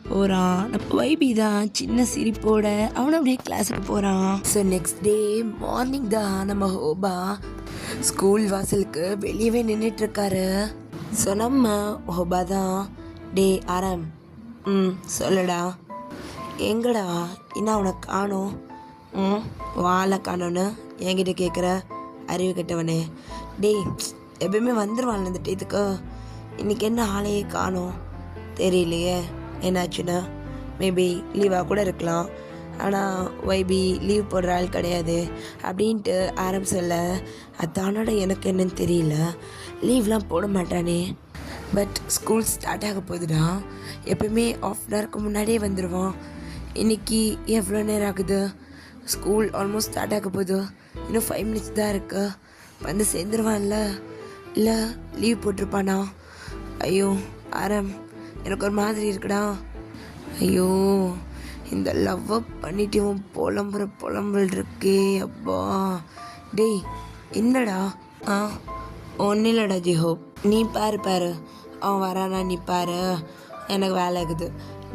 போகிறான். நம்ம வைபி தான் சின்ன சிரிப்போட அவனை அப்படியே கிளாஸுக்கு போகிறான். ஸோ நெக்ஸ்ட் டே மார்னிங் தான் நம்ம ஹோபா ஸ்கூல் வாசலுக்கு வெளியவே நின்றுட்டுருக்காரு. ஸோ நம்ம ஹோபா தான், டே ஆரம், சொல்லுடா, எங்கடா இன்னும் அவனை காணோம்? வாழை காணோன்னு என்கிட்ட கேட்குற அறிவு கெட்டவனே. டேய், எப்பயுமே வந்துடுவான் இந்த டேத்துக்கு. இன்றைக்கி என்ன ஆளையே காணோம் தெரியலையே. என்னாச்சுன்னா மேபி லீவாக கூட இருக்கலாம். ஆனால் வைபி லீவ் போடுற ஆள் கிடையாது அப்படின்ட்டு ஆரம்பிச்சல. அதானோட எனக்கு என்னன்னு தெரியல, லீவ்லாம் போட மாட்டானே. பட் ஸ்கூல் ஸ்டார்ட் ஆக போகுதுடா. எப்பயுமே ஆஃப் அன் ஹவருக்கு முன்னாடியே வந்துடுவான். இன்றைக்கி எவ்வளோ நேரம் ஆகுது? ஸ்கூல் ஆல்மோஸ்ட் ஸ்டார்ட் ஆக போகுது. இன்னும் 5 minutes தான் இருக்கு. வந்து சேர்ந்துருவான்ல, இல்லை லீவ் போட்டிருப்பானா? ஐயோ ஆரம், எனக்கு ஒரு மாதிரி இருக்குடா. ஐயோ, இந்த லவ்வை பண்ணிட்டு புலம்புறல் இருக்கே அப்பா. டேய் என்னடா? ஒன்றும் இல்லைடா ஜிஹோப், நீ பாரு அவன் வரானா, நீ பாரு, எனக்கு வேலை இருக்குது.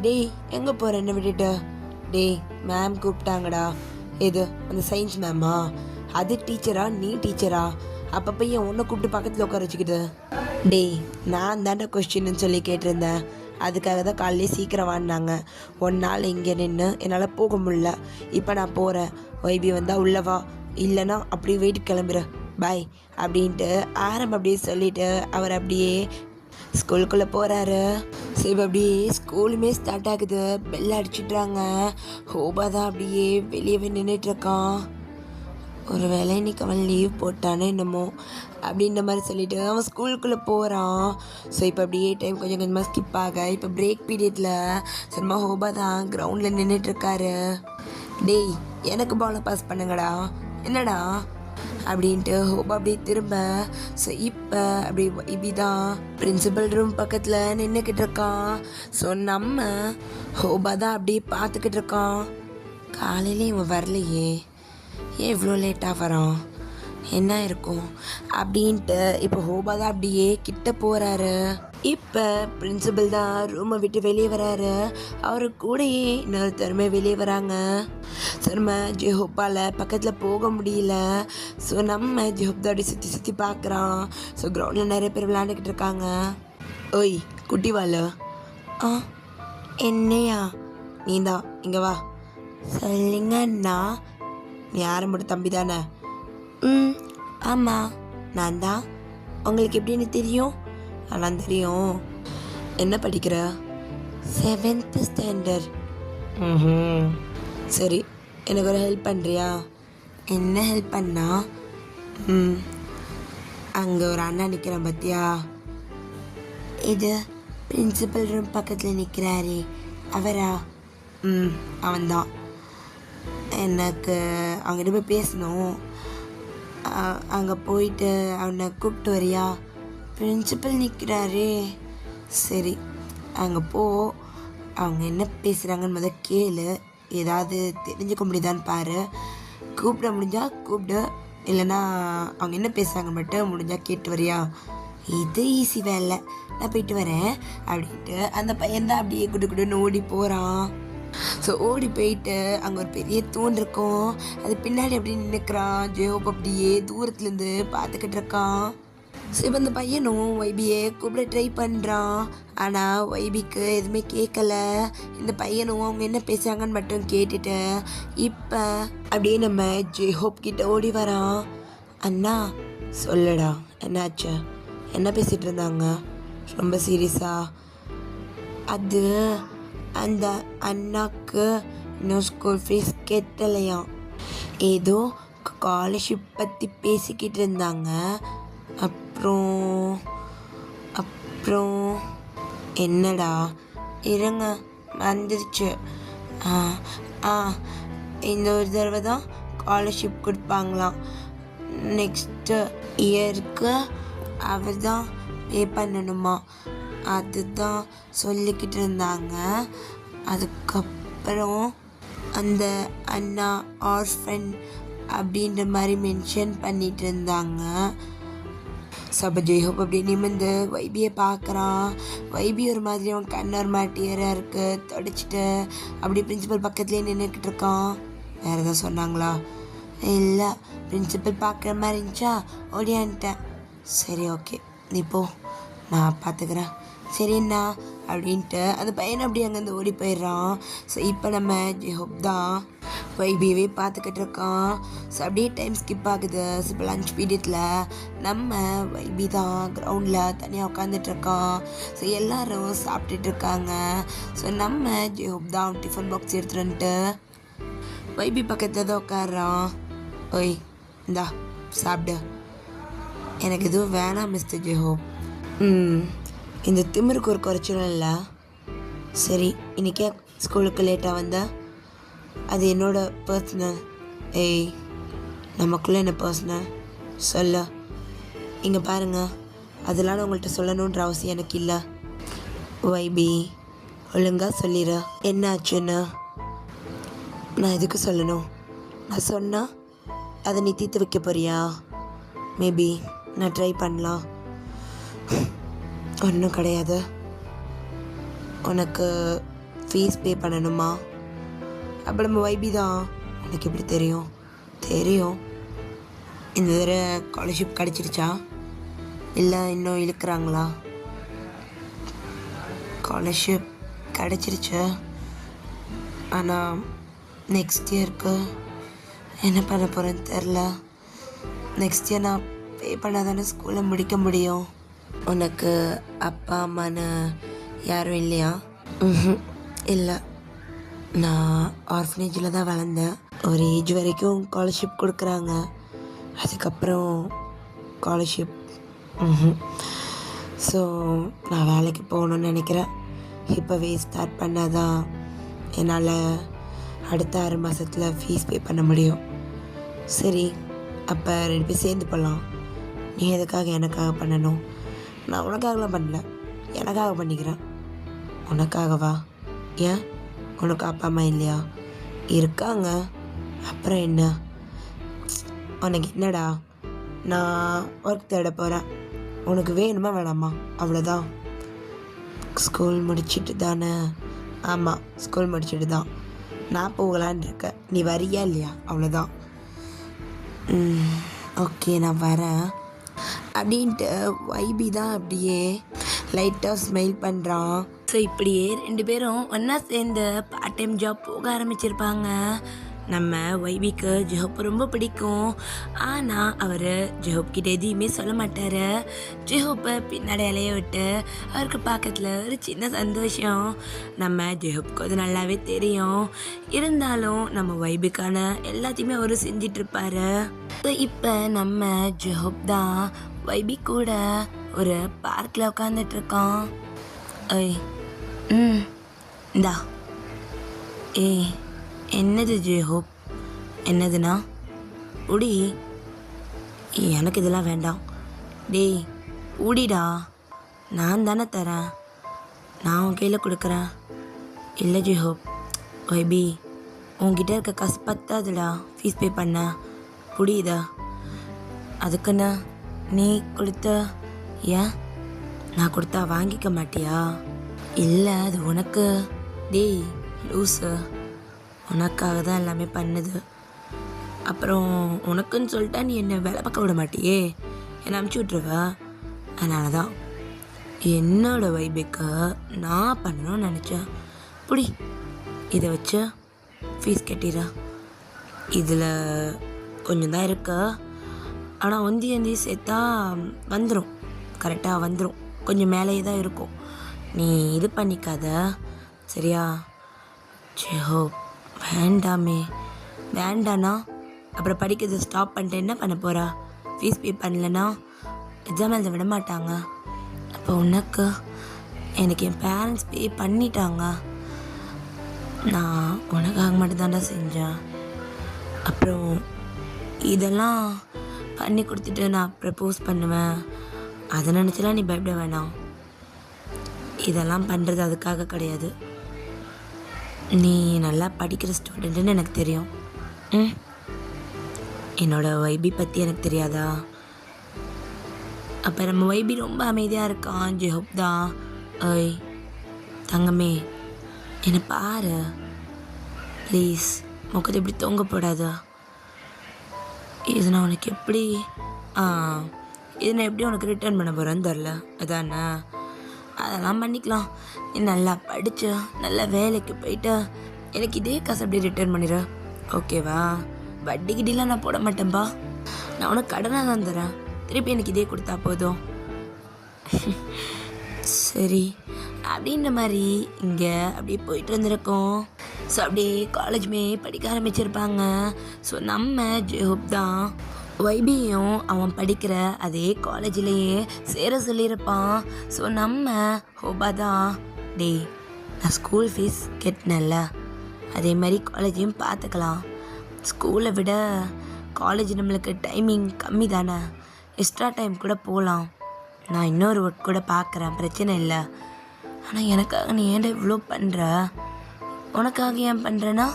டேய் எங்கே போகிற என்ன விட்டுட்டு? டேய் மேம் கூப்பிட்டாங்கடா. எது அந்த சயின்ஸ் மேமா? அது டீச்சரா, நீ டீச்சரா? அப்பப்போ ஏன் உன்னை கூப்பிட்டு பக்கத்தில் உட்கார வச்சுக்கிட்டு? டேய், நான் தாண்டா கொஸ்டின்னு சொல்லி கேட்டிருந்தேன். அதுக்காக தான் காலையிலே சீக்கிரம் வாங்கினாங்க. 1 நாள் இங்கே நின்று என்னால் போக முடியல. இப்போ நான் போகிறேன். வைபி வந்தால் உள்ளவா, இல்லைன்னா அப்படியே வெயிட் கிளம்புற, பாய் அப்படின்ட்டு ஆரம்பம் அப்படியே சொல்லிவிட்டு அவர் அப்படியே ஸ்கூலுக்குள்ளே போகிறாரு. சரி, அப்படியே ஸ்கூலுமே ஸ்டார்ட் ஆகுது. பெல் அடிச்சிட்றாங்க. ஹோபா தான் அப்படியே வெளியவே நின்றுட்டுருக்கான். ஒரு வேளை இன்னைக்கு அவன் லீவ் போட்டானே என்னமோ அப்படின்ற மாதிரி சொல்லிட்டு அவன் ஸ்கூலுக்குள்ளே போகிறான். ஸோ இப்போ அப்படியே டைம் கொஞ்சம் கொஞ்சமாக ஸ்கிப் ஆக இப்போ பிரேக் பீரியடில் சும்மா ஹோபா தான் கிரவுண்டில் நின்றுட்டுருக்காரு. டேய் எனக்கு பாலை பாஸ் பண்ணுங்கடா, என்னடா அப்படின்ட்டு ஹோபா அப்படியே திரும்ப. ஸோ இப்போ அப்படி இப்படி தான் பிரின்சிபல் ரூம் பக்கத்தில் நின்றுக்கிட்டு இருக்கான். ஸோ நம்ம ஹோபா தான் அப்படியே பார்த்துக்கிட்டு இருக்கான். காலையிலே இவன் வரலையே, ஏன் இவ்வளோ லேட்டாக வரான், என்ன இருக்கும் அப்படின்ட்டு இப்போ ஹோபா தான் அப்படியே கிட்ட போகிறாரு. இப்போ பிரின்சிபல் தான் ரூமை விட்டு வெளியே வராரு. அவரு கூடயே இன்னொருத்தருமே வெளியே வராங்க. ஸோ நம்ம ஜெஹோப்பால் பக்கத்தில் போக முடியல. ஸோ நம்ம ஜெஹோப் தாடி சுற்றி பார்க்குறான். ஸோ கிரவுண்டில் நிறைய பேர் விளையாண்டுக்கிட்டு இருக்காங்க. ஓய் குட்டிவாள், என்னையா நீ தான் இங்கே வா. சொல்லுங்கண்ணா. நீ ஆரம்போட தம்பி தானே? ஆமாம் நான் தான். உங்களுக்கு எப்படின்னு தெரியும்? ஆனால் தெரியும். என்ன படிக்கிற? 7th standard. சரி, எனக்கு ஒரு ஹெல்ப் பண்ணுறியா? என்ன ஹெல்ப் பண்ணா? அங்கே ஒரு அண்ணா நிற்கிறான் பார்த்தியா? இது பிரின்சிபல் ரூம் பக்கத்தில் நிற்கிறாரே அவரா? அவன்தான். எனக்கு அவங்ககிட்ட போய் பேசணும். அங்கே போயிட்டு அவனை கூப்பிட்டு வரியா? பிரின்சிபல் நிற்கிறாரே. சரி, அங்கே போ. அவங்க என்ன பேசுகிறாங்கன்னு முதல் கேளு. ஏதாவது தெரிஞ்சுக்க முடியுதான்னு பாரு. கூப்பிட முடிஞ்சால் கூப்பிடு, இல்லைன்னா அவங்க என்ன பேசுகிறாங்க மட்டும் முடிஞ்சால் கேட்டு வரியா? இது ஈஸி வேலை, நான் போயிட்டு வரேன் அப்படின்ட்டு அந்த பையன்தான் அப்படியே குடுன்னு ஓடி போகிறான். ஸோ ஓடி போயிட்டு அங்கே ஒரு பெரிய தூண் இருக்கும். அது பின்னாடி அப்படியே நின்றுக்கிறான். ஜெயோப் அப்படியே தூரத்துலேருந்து பார்த்துக்கிட்டு இருக்கான். ஸோ இப்போ இந்த பையனும் வைபியை கூப்பிட ட்ரை பண்ணுறான். ஆனால் வைபிக்கு எதுவுமே கேட்கல. இந்த பையனும் அவங்க என்ன பேசுகிறாங்கன்னு மட்டும் கேட்டுட்டு இப்போ அப்படியே நம்ம ஜெஹோப் கிட்ட ஓடி வரான். அண்ணா சொல்லுடா, என்னாச்சு? என்ன பேசிகிட்டு இருந்தாங்க? ரொம்ப சீரியஸா? அது அந்த அண்ணாக்கு இன்னும் ஸ்கூல் ஃபீஸ் கட்டலையாம். ஏதோ ஸ்காலர்ஷிப் பற்றி பேசிக்கிட்டு இருந்தாங்க. அப்புறம் அப்புறம் என்னடா? இருங்க, வந்துருச்சு. ஆ ஆ இந்த ஒரு தடவை தான் ஸ்காலர்ஷிப் கொடுப்பாங்களாம். நெக்ஸ்ட்டு இயருக்கு அவர் தான் பே பண்ணணுமா? அதுதான் சொல்லிக்கிட்டு இருந்தாங்க. அதுக்கப்புறம் அந்த அண்ணா ஆர்ஃபன் அப்படின்ற மாதிரி மென்ஷன் பண்ணிட்டு இருந்தாங்க. சப ஜெய்ஹோப் அப்படி நிமிர்ந்து வைபியை பார்க்குறான். வைபி ஒரு மாதிரி அவன் கண்ணு ஒரு மாதிரி டியராக இருக்குது, தொடச்சிட்டு அப்படி பிரின்சிபல் பக்கத்துலேயே நின்றுக்கிட்டு இருக்கான். வேறு எதாவது சொன்னாங்களா? இல்லை, பிரின்சிபல் பார்க்குற மாதிரி இருந்துச்சா, ஓடியான்ட்டேன். சரி, ஓகே, நீ போ, நான் பார்த்துக்கிறேன். சரிண்ணா அப்படின்ட்டு அந்த பையனை அப்படி அங்கேருந்து ஓடி போயிடுறான். ஸோ இப்போ நம்ம ஜெய்ஹோப் தான் வைபியவே பார்த்துக்கிட்டு இருக்கான். ஸோ அப்படியே டைம் ஸ்கிப் ஆகுது. ஸோ இப்போ லஞ்ச் பீரியடில் நம்ம வைபி தான் கிரவுண்டில் தனியாக உட்காந்துட்ருக்கான். ஸோ எல்லோரும் சாப்பிட்டுட்டு இருக்காங்க. ஸோ நம்ம ஜெய்ஹோப் தான் டிஃபன் பாக்ஸ் எடுத்துகிட்டு வந்துட்டு வைபி பக்கத்தில் தான் உட்காடுறான். ஓய், இந்தா சாப்பிடு. எனக்கு எதுவும் வேணாம் மிஸ்டர் ஜெய்ஹோப். இந்த திமிருக்கு ஒரு குறைச்சலும் இல்லை. சரி, இன்றைக்கே ஸ்கூலுக்கு லேட்டாக வந்த அது என்னோட பர்சனல். ஏய், நமக்குள்ளே என்ன பர்சனல் சொல்ல. இங்கே பாருங்கள், அதெல்லாம் நான் உங்கள்கிட்ட சொல்லணுன்ற அவசியம் எனக்கு இல்லை. வைபி, ஒழுங்காக சொல்லிடு, என்ன ஆச்சுன்னு. நான் எதுக்கு சொல்லணும்? நான் சொன்னால் அதை நீ தீர்த்து வைக்க போறியா? மேபி நான் ட்ரை பண்ணலாம். ஒன்றும் கிடையாது. உனக்கு ஃபீஸ் பே பண்ணணுமா? அப்போ நம்ம வைபி தான். உனக்கு எப்படி தெரியும்? தெரியும். இந்த தடவை ஸ்காலர்ஷிப் கிடச்சிருச்சா இல்லை இன்னும் இழுக்கிறாங்களா? ஸ்காலர்ஷிப் கிடச்சிருச்சு. ஆனால் நெக்ஸ்ட் இயருக்கு என்ன பண்ண போகிறேன்னு தெரில. நெக்ஸ்ட் இயர் நான் பே பண்ணால் தானே ஸ்கூலை முடிக்க முடியும். உனக்கு அப்பா அம்மான்னு யாரும் இல்லையா? இல்லை, நான் ஆர்ஃபனேஜில் தான் வளர்ந்தேன். ஒரு ஏஜ் வரைக்கும் ஸ்காலர்ஷிப் கொடுக்குறாங்க, அதுக்கப்புறம் ஸ்காலர்ஷிப். ஸோ நான் வேலைக்கு போகணுன்னு நினைக்கிறேன். இப்போவே ஸ்டார்ட் பண்ணால் தான் என்னால் அடுத்த 6 மாதத்தில் ஃபீஸ் பே பண்ண முடியும். சரி, அப்போ 2 பேர் சேர்ந்து போகலாம். நீ எதுக்காக எனக்காக பண்ணணும்? நான் உனக்காகலாம் பண்ணல, எனக்காக பண்ணிக்கிறேன். உனக்காகவா? ஏன், உனக்கு அப்பா அம்மா இல்லையா? இருக்காங்க. அப்புறம் என்ன? உனக்கு என்னடா? நான் ஒர்க் தேட போகிறேன். உனக்கு வேணுமா வேணாமா? அவ்வளோதான். ஸ்கூல் முடிச்சுட்டு தானே? ஆமாம், ஸ்கூல் முடிச்சுட்டு தான் நான் போகலான் இருக்கேன். நீ வரியா இல்லையா? அவ்வளோதான். ஓகே, நான் வரேன் அப்படின்ட்டு வைபி தான் அப்படியே லைட்டாக ஸ்மைல் பண்ணுறான். ஸோ இப்படியே 2 பேரும் ஒன்றா சேர்ந்து பார்ட் டைம் ஜாப் போக ஆரம்பிச்சிருப்பாங்க. நம்ம வைபிக்கு ஜெஹோப் ரொம்ப பிடிக்கும். ஆனால் அவர் ஜெஹோப் கிட்ட எதையுமே சொல்ல மாட்டார். ஜெஹோப்பை பின்னாடி இலைய விட்டு அவருக்கு பக்கத்தில் ஒரு சின்ன சந்தோஷம். நம்ம ஜெஹோப்புக்கு அது நல்லாவே தெரியும். இருந்தாலும் நம்ம வைபிக்கான எல்லாத்தையுமே அவர் செஞ்சிட்ருப்பார். இப்போ நம்ம ஜெஹோப் தான் வைபி கூட ஒரு பார்க்கில் உட்காந்துட்ருக்கான். ஏய், இந்தா. ஏய், என்னது ஜெய்ஹோப்? என்னதுண்ணா? உடி. எனக்கு இதெல்லாம் வேண்டாம். டேய், உடிடா. நான் தானே தரேன், நான் உன் கையில் கொடுக்குறேன். இல்லை ஜெய்ஹோப், வைபி, உன்கிட்ட இருக்க காசு பத்தாதுடா ஃபீஸ் பே பண்ண. புரியுதா? அதுக்குன்னு நீ கொடுத்த, ஏன் நான் கொடுத்தா வாங்கிக்க மாட்டியா? இல்லை, அது உனக்கு. டேய் லூஸு, உனக்காக தான் எல்லாமே பண்ணுது. அப்புறம் உனக்குன்னு சொல்லிட்டா நீ என்னை வேலை பார்க்க விட மாட்டியே, என்னை அமுச்சு விட்ருவ. அதனால தான் என்னோட வைபுக்கு நான் பண்ணணும்னு நினச்சேன். புடி, இதை வச்சு ஃபீஸ் கட்டிடுற. இதில் கொஞ்சம் தான் இருக்கு, ஆனால் ஒந்தி சேர்த்தா வந்துடும், கரெக்டாக வந்துடும். கொஞ்சம் மேலேயே தான் இருக்கும். நீ இது பண்ணிக்காத சரியா? ஜெஹோ வேண்டாமே. வேண்டாண்ணா அப்புறம் படிக்கிறத ஸ்டாப் பண்ணிட்டு என்ன பண்ண போகிறா? ஃபீஸ் பே பண்ணலன்னா எக்ஸாம் எழுத விட மாட்டாங்க. அப்போ உனக்கு எனக்கு என் பேரண்ட்ஸ் பே பண்ணிட்டாங்க. நான் உனக்காக மட்டும்தான்டா செஞ்சேன். அப்புறம் இதெல்லாம் பண்ணி கொடுத்துட்டு நான் ப்ரப்போஸ் பண்ணுவேன், அதை நினச்சலாம் நீ பயப்பட வேணாம். இதெல்லாம் பண்ணுறது அதுக்காக கிடையாது. நீ நல்லா படிக்கிற ஸ்டூடெண்ட்டுன்னு எனக்கு தெரியும். என்னோட வைபி பற்றி எனக்கு தெரியாதா? அப்போ நம்ம வைபி ரொம்ப அமைதியாக இருக்கான். ஜெஹோப் தான். ஓய் தங்கமே, என்னை பாரு ப்ளீஸ். முகத்தை இப்படி தொங்க போடாதா? இது நான் உனக்கு எப்படி இது நான் எப்படி உனக்கு ரிட்டர்ன் பண்ண போகிறேன்னு தெரில. அதானே, அதெல்லாம் பண்ணிக்கலாம். நீ நல்லா படித்து நல்லா வேலைக்கு போயிட்டு எனக்கு இதே காசு அப்படியே ரிட்டர்ன் பண்ணிடு, ஓகேவா? வட்டி கிட்டிலாம் நான் போட மாட்டேன்ப்பா. நான் உனக்கு கடனாக தான் தரேன். திருப்பி எனக்கு இதே கொடுத்தா போதும். சரி அப்படின்ற மாதிரி இங்கே அப்படியே போயிட்டு இருந்திருக்கோம். ஸோ அப்படியே காலேஜுமே படிக்க ஆரம்பிச்சிருப்பாங்க. ஸோ நம்ம ஜெஹோப் தான் வைபியும் அவன் படிக்கிற அதே காலேஜ்லேயே சேர சொல்லியிருப்பான். ஸோ நம்ம ஹோபா தான், டேய் நான் ஸ்கூல் ஃபீஸ் கட்டினேன்ல, அதே மாதிரி காலேஜையும் பார்த்துக்கலாம். ஸ்கூலை விட காலேஜ் நம்மளுக்கு டைமிங் கம்மி தானே, எக்ஸ்ட்ரா டைம் கூட போகலாம். நான் இன்னொரு ஒர்க் கூட பார்க்குறேன், பிரச்சனை இல்லை. ஆனால் எனக்காக நீ ஏன்டா இவ்வளோ பண்ணுற? உனக்காக ஏன் பண்ணுறேன்னா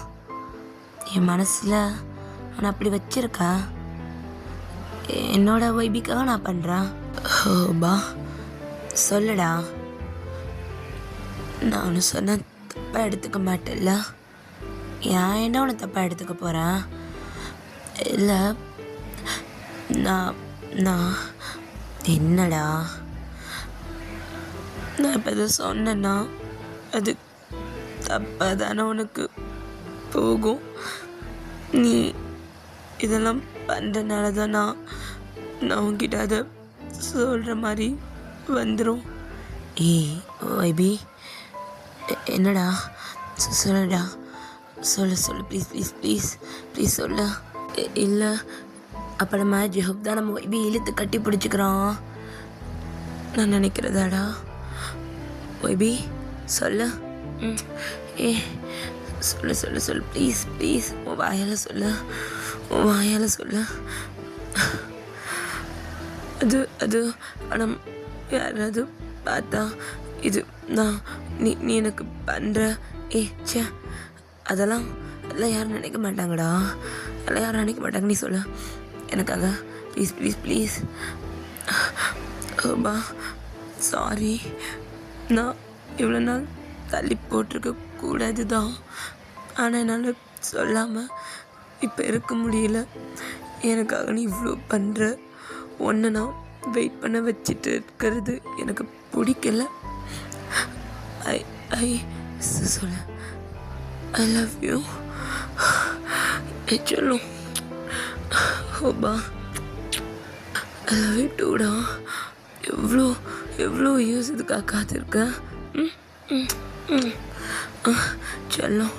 என் மனசில் நான் அப்படி வச்சுருக்கேன். என்னோட வைபிக்காக நான் பண்ணுறேன். ஹோபா சொல்லுடா. நான் ஒன்று சொன்ன தப்பாக எடுத்துக்க மாட்டேல்ல? ஏன் என்ன உன்னை தப்பாக எடுத்துக்க போகிறேன்? இல்லை நான் நான் என்னடா நான் இப்போ எதை சொன்னேன்னா அது தப்பாக தானே உனக்கு போகும். நீ இதெல்லாம் பண்ணுறதுனால தான் நான் உங்ககிட்ட அதை சொல்கிற மாதிரி வந்துடும். ஏய் வைபி, என்னடா சொல்லுடா, சொல்லு ப்ளீஸ் ப்ளீஸ் ப்ளீஸ் ப்ளீஸ் சொல்லு. இல்லை அப்போ நம்ம ஜெஹோப் தான் நம்ம வைபி இழுத்து கட்டி பிடிச்சிக்கிறான் நான் நினைக்கிறதாடா. வைபி சொல்லு. ஏ சொல்லு ப்ளீஸ் ப்ளீஸ், உன் வாயால் சொல்லு. அது ஆனால் யாராவது பார்த்தா இது நான் நீ எனக்கு பண்ணுற சே அதெல்லாம் யாரும் நினைக்க மாட்டாங்கடா. அதெல்லாம் யாரும் நினைக்க மாட்டாங்க. நீ சொல்லு எனக்காக ப்ளீஸ். ஓபா சாரி, நான் இவ்வளோ நாள் தள்ளி போட்டிருக்க கூடாது தான். ஆனால் என்னால் சொல்லாமல் இப்போ இருக்க முடியல. எனக்காக நீ இவ்வளோ பண்ணுற, ஒன்று நான் வெயிட் பண்ண வச்சுட்டு இருக்கிறது எனக்கு பிடிக்கல. ஐ சொல்ல ஐ லவ் யூ சொல்லும். ஓபா ஐ லவ் யூ டூடா. எவ்வளோ யூஸ் இதுக்காக காத்திருக்க. சொல்லும்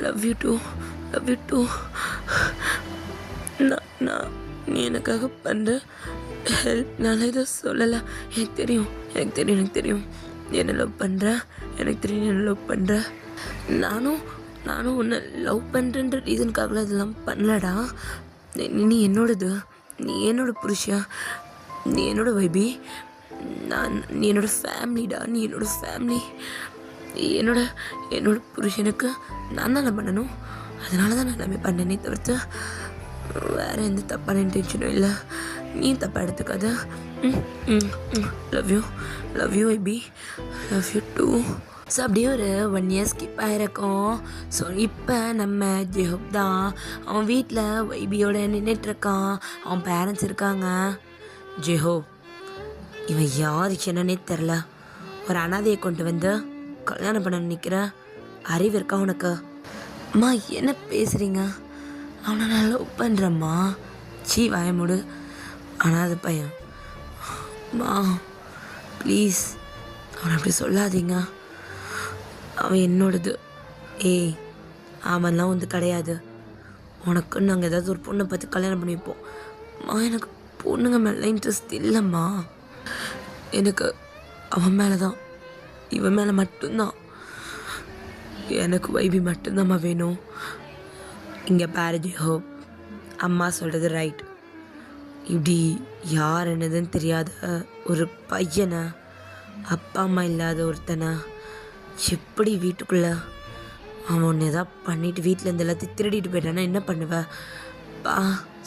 லவ் யூ டூ. நான் நீ எனக்காக பண்ணுற ஹெல்ப்னால இதை சொல்லலை. எனக்கு தெரியும் என்ன லவ் பண்ணுற. எனக்கு தெரியும் என்ன லவ் பண்ணுற. நானும் உன்னை லவ் பண்ணுறன்ற ரீசனுக்காகலாம் இதெல்லாம் பண்ணலடா. நீ என்னோடது, நீ என்னோட புருஷன், நீ என்னோட வைபி, நீ என்னோட ஃபேமிலிடா. நீ என்னோட ஃபேமிலி. என்னோட புருஷனுக்கு நான் தானே பண்ணணும். அதனால தான் நான் எல்லாமே பண்ணேனே தவிர்த்து வேறு எந்த தப்பான இன்டென்ஷனும் இல்லை. நீ தப்பாக எடுத்துக்காத. லவ் யூ வைபி, லவ் யூ டூ. ஸோ அப்படியே ஒரு 1 year ஸ்கிப் ஆகிருக்கோம். ஸோ இப்போ நம்ம ஜெஹோப் தான் அவன் வீட்டில் வைபியோட நின்றுட்டுருக்கான். அவன் பேரண்ட்ஸ் இருக்காங்க. ஜெஹோப் இவன் யாருக்கு என்னன்னே தெரில, ஒரு அனாதையை கொண்டு வந்து கல்யாணம் பண்ண நிற்கிற அறிவு இருக்கா உனக்கு? அம்மா என்ன பேசுகிறீங்க? அவனை நான் லவ் பண்ணுறம்மா. வாய மூடு, அனாதை பையன். மா ப்ளீஸ் அவனை அப்படி சொல்லாதீங்க. அவன் என்னோடது. ஏய், அவன்லாம் வந்து கிடையாது. உனக்கு நாங்கள் ஏதாவது ஒரு பொண்ணை பார்த்து கல்யாணம் பண்ணி வைப்போம். எனக்கு பொண்ணுங்க மேலே இன்ட்ரெஸ்ட் இல்லைம்மா. எனக்கு அவன் மேலே தான், இவன் மேலே மட்டும்தான். எனக்கு வைபி மட்டும்தாம்மா வேணும். இங்கே பாரு ஜெஹோப், அம்மா சொல்கிறது ரைட். இப்படி யார் என்னதுன்னு தெரியாத ஒரு பையனை, அப்பா அம்மா இல்லாத ஒருத்தனை எப்படி வீட்டுக்குள்ளே அவன் ஒன்று எதாவது பண்ணிவிட்டு வீட்டில் இருந்து எல்லாத்தையும் திருடிட்டு போயிட்டானா என்ன பண்ணுவேன்?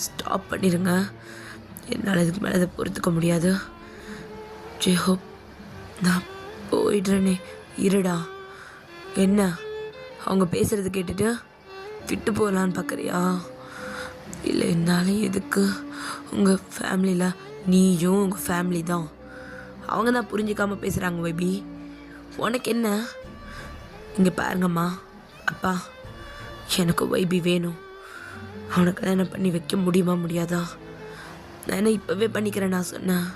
ஸ்டாப் பண்ணிடுங்க. என்னால் இதுக்கு மேலே அதை பொறுத்துக்க முடியாது. ஜெஹோப், நான் போயிடுறேனே, இருடா. என்ன அவங்க பேசுகிறது கேட்டுட்டு விட்டு போகலான்னு பார்க்குறியா? இல்லை, என்னாலும் எதுக்கு? உங்கள் ஃபேமிலியில் நீயும் உங்கள் ஃபேமிலி தான். அவங்க தான் புரிஞ்சிக்காமல் பேசுகிறாங்க வைபி. உனக்கு என்ன? இங்கே பாருங்கம்மா, அப்பா, எனக்கு வைபி வேணும். அவனை கல்யாணம் பண்ணி வைக்க முடியுமா முடியாதா? நான் இப்போவே பண்ணிக்கிறேன். நான் சொன்னேன்,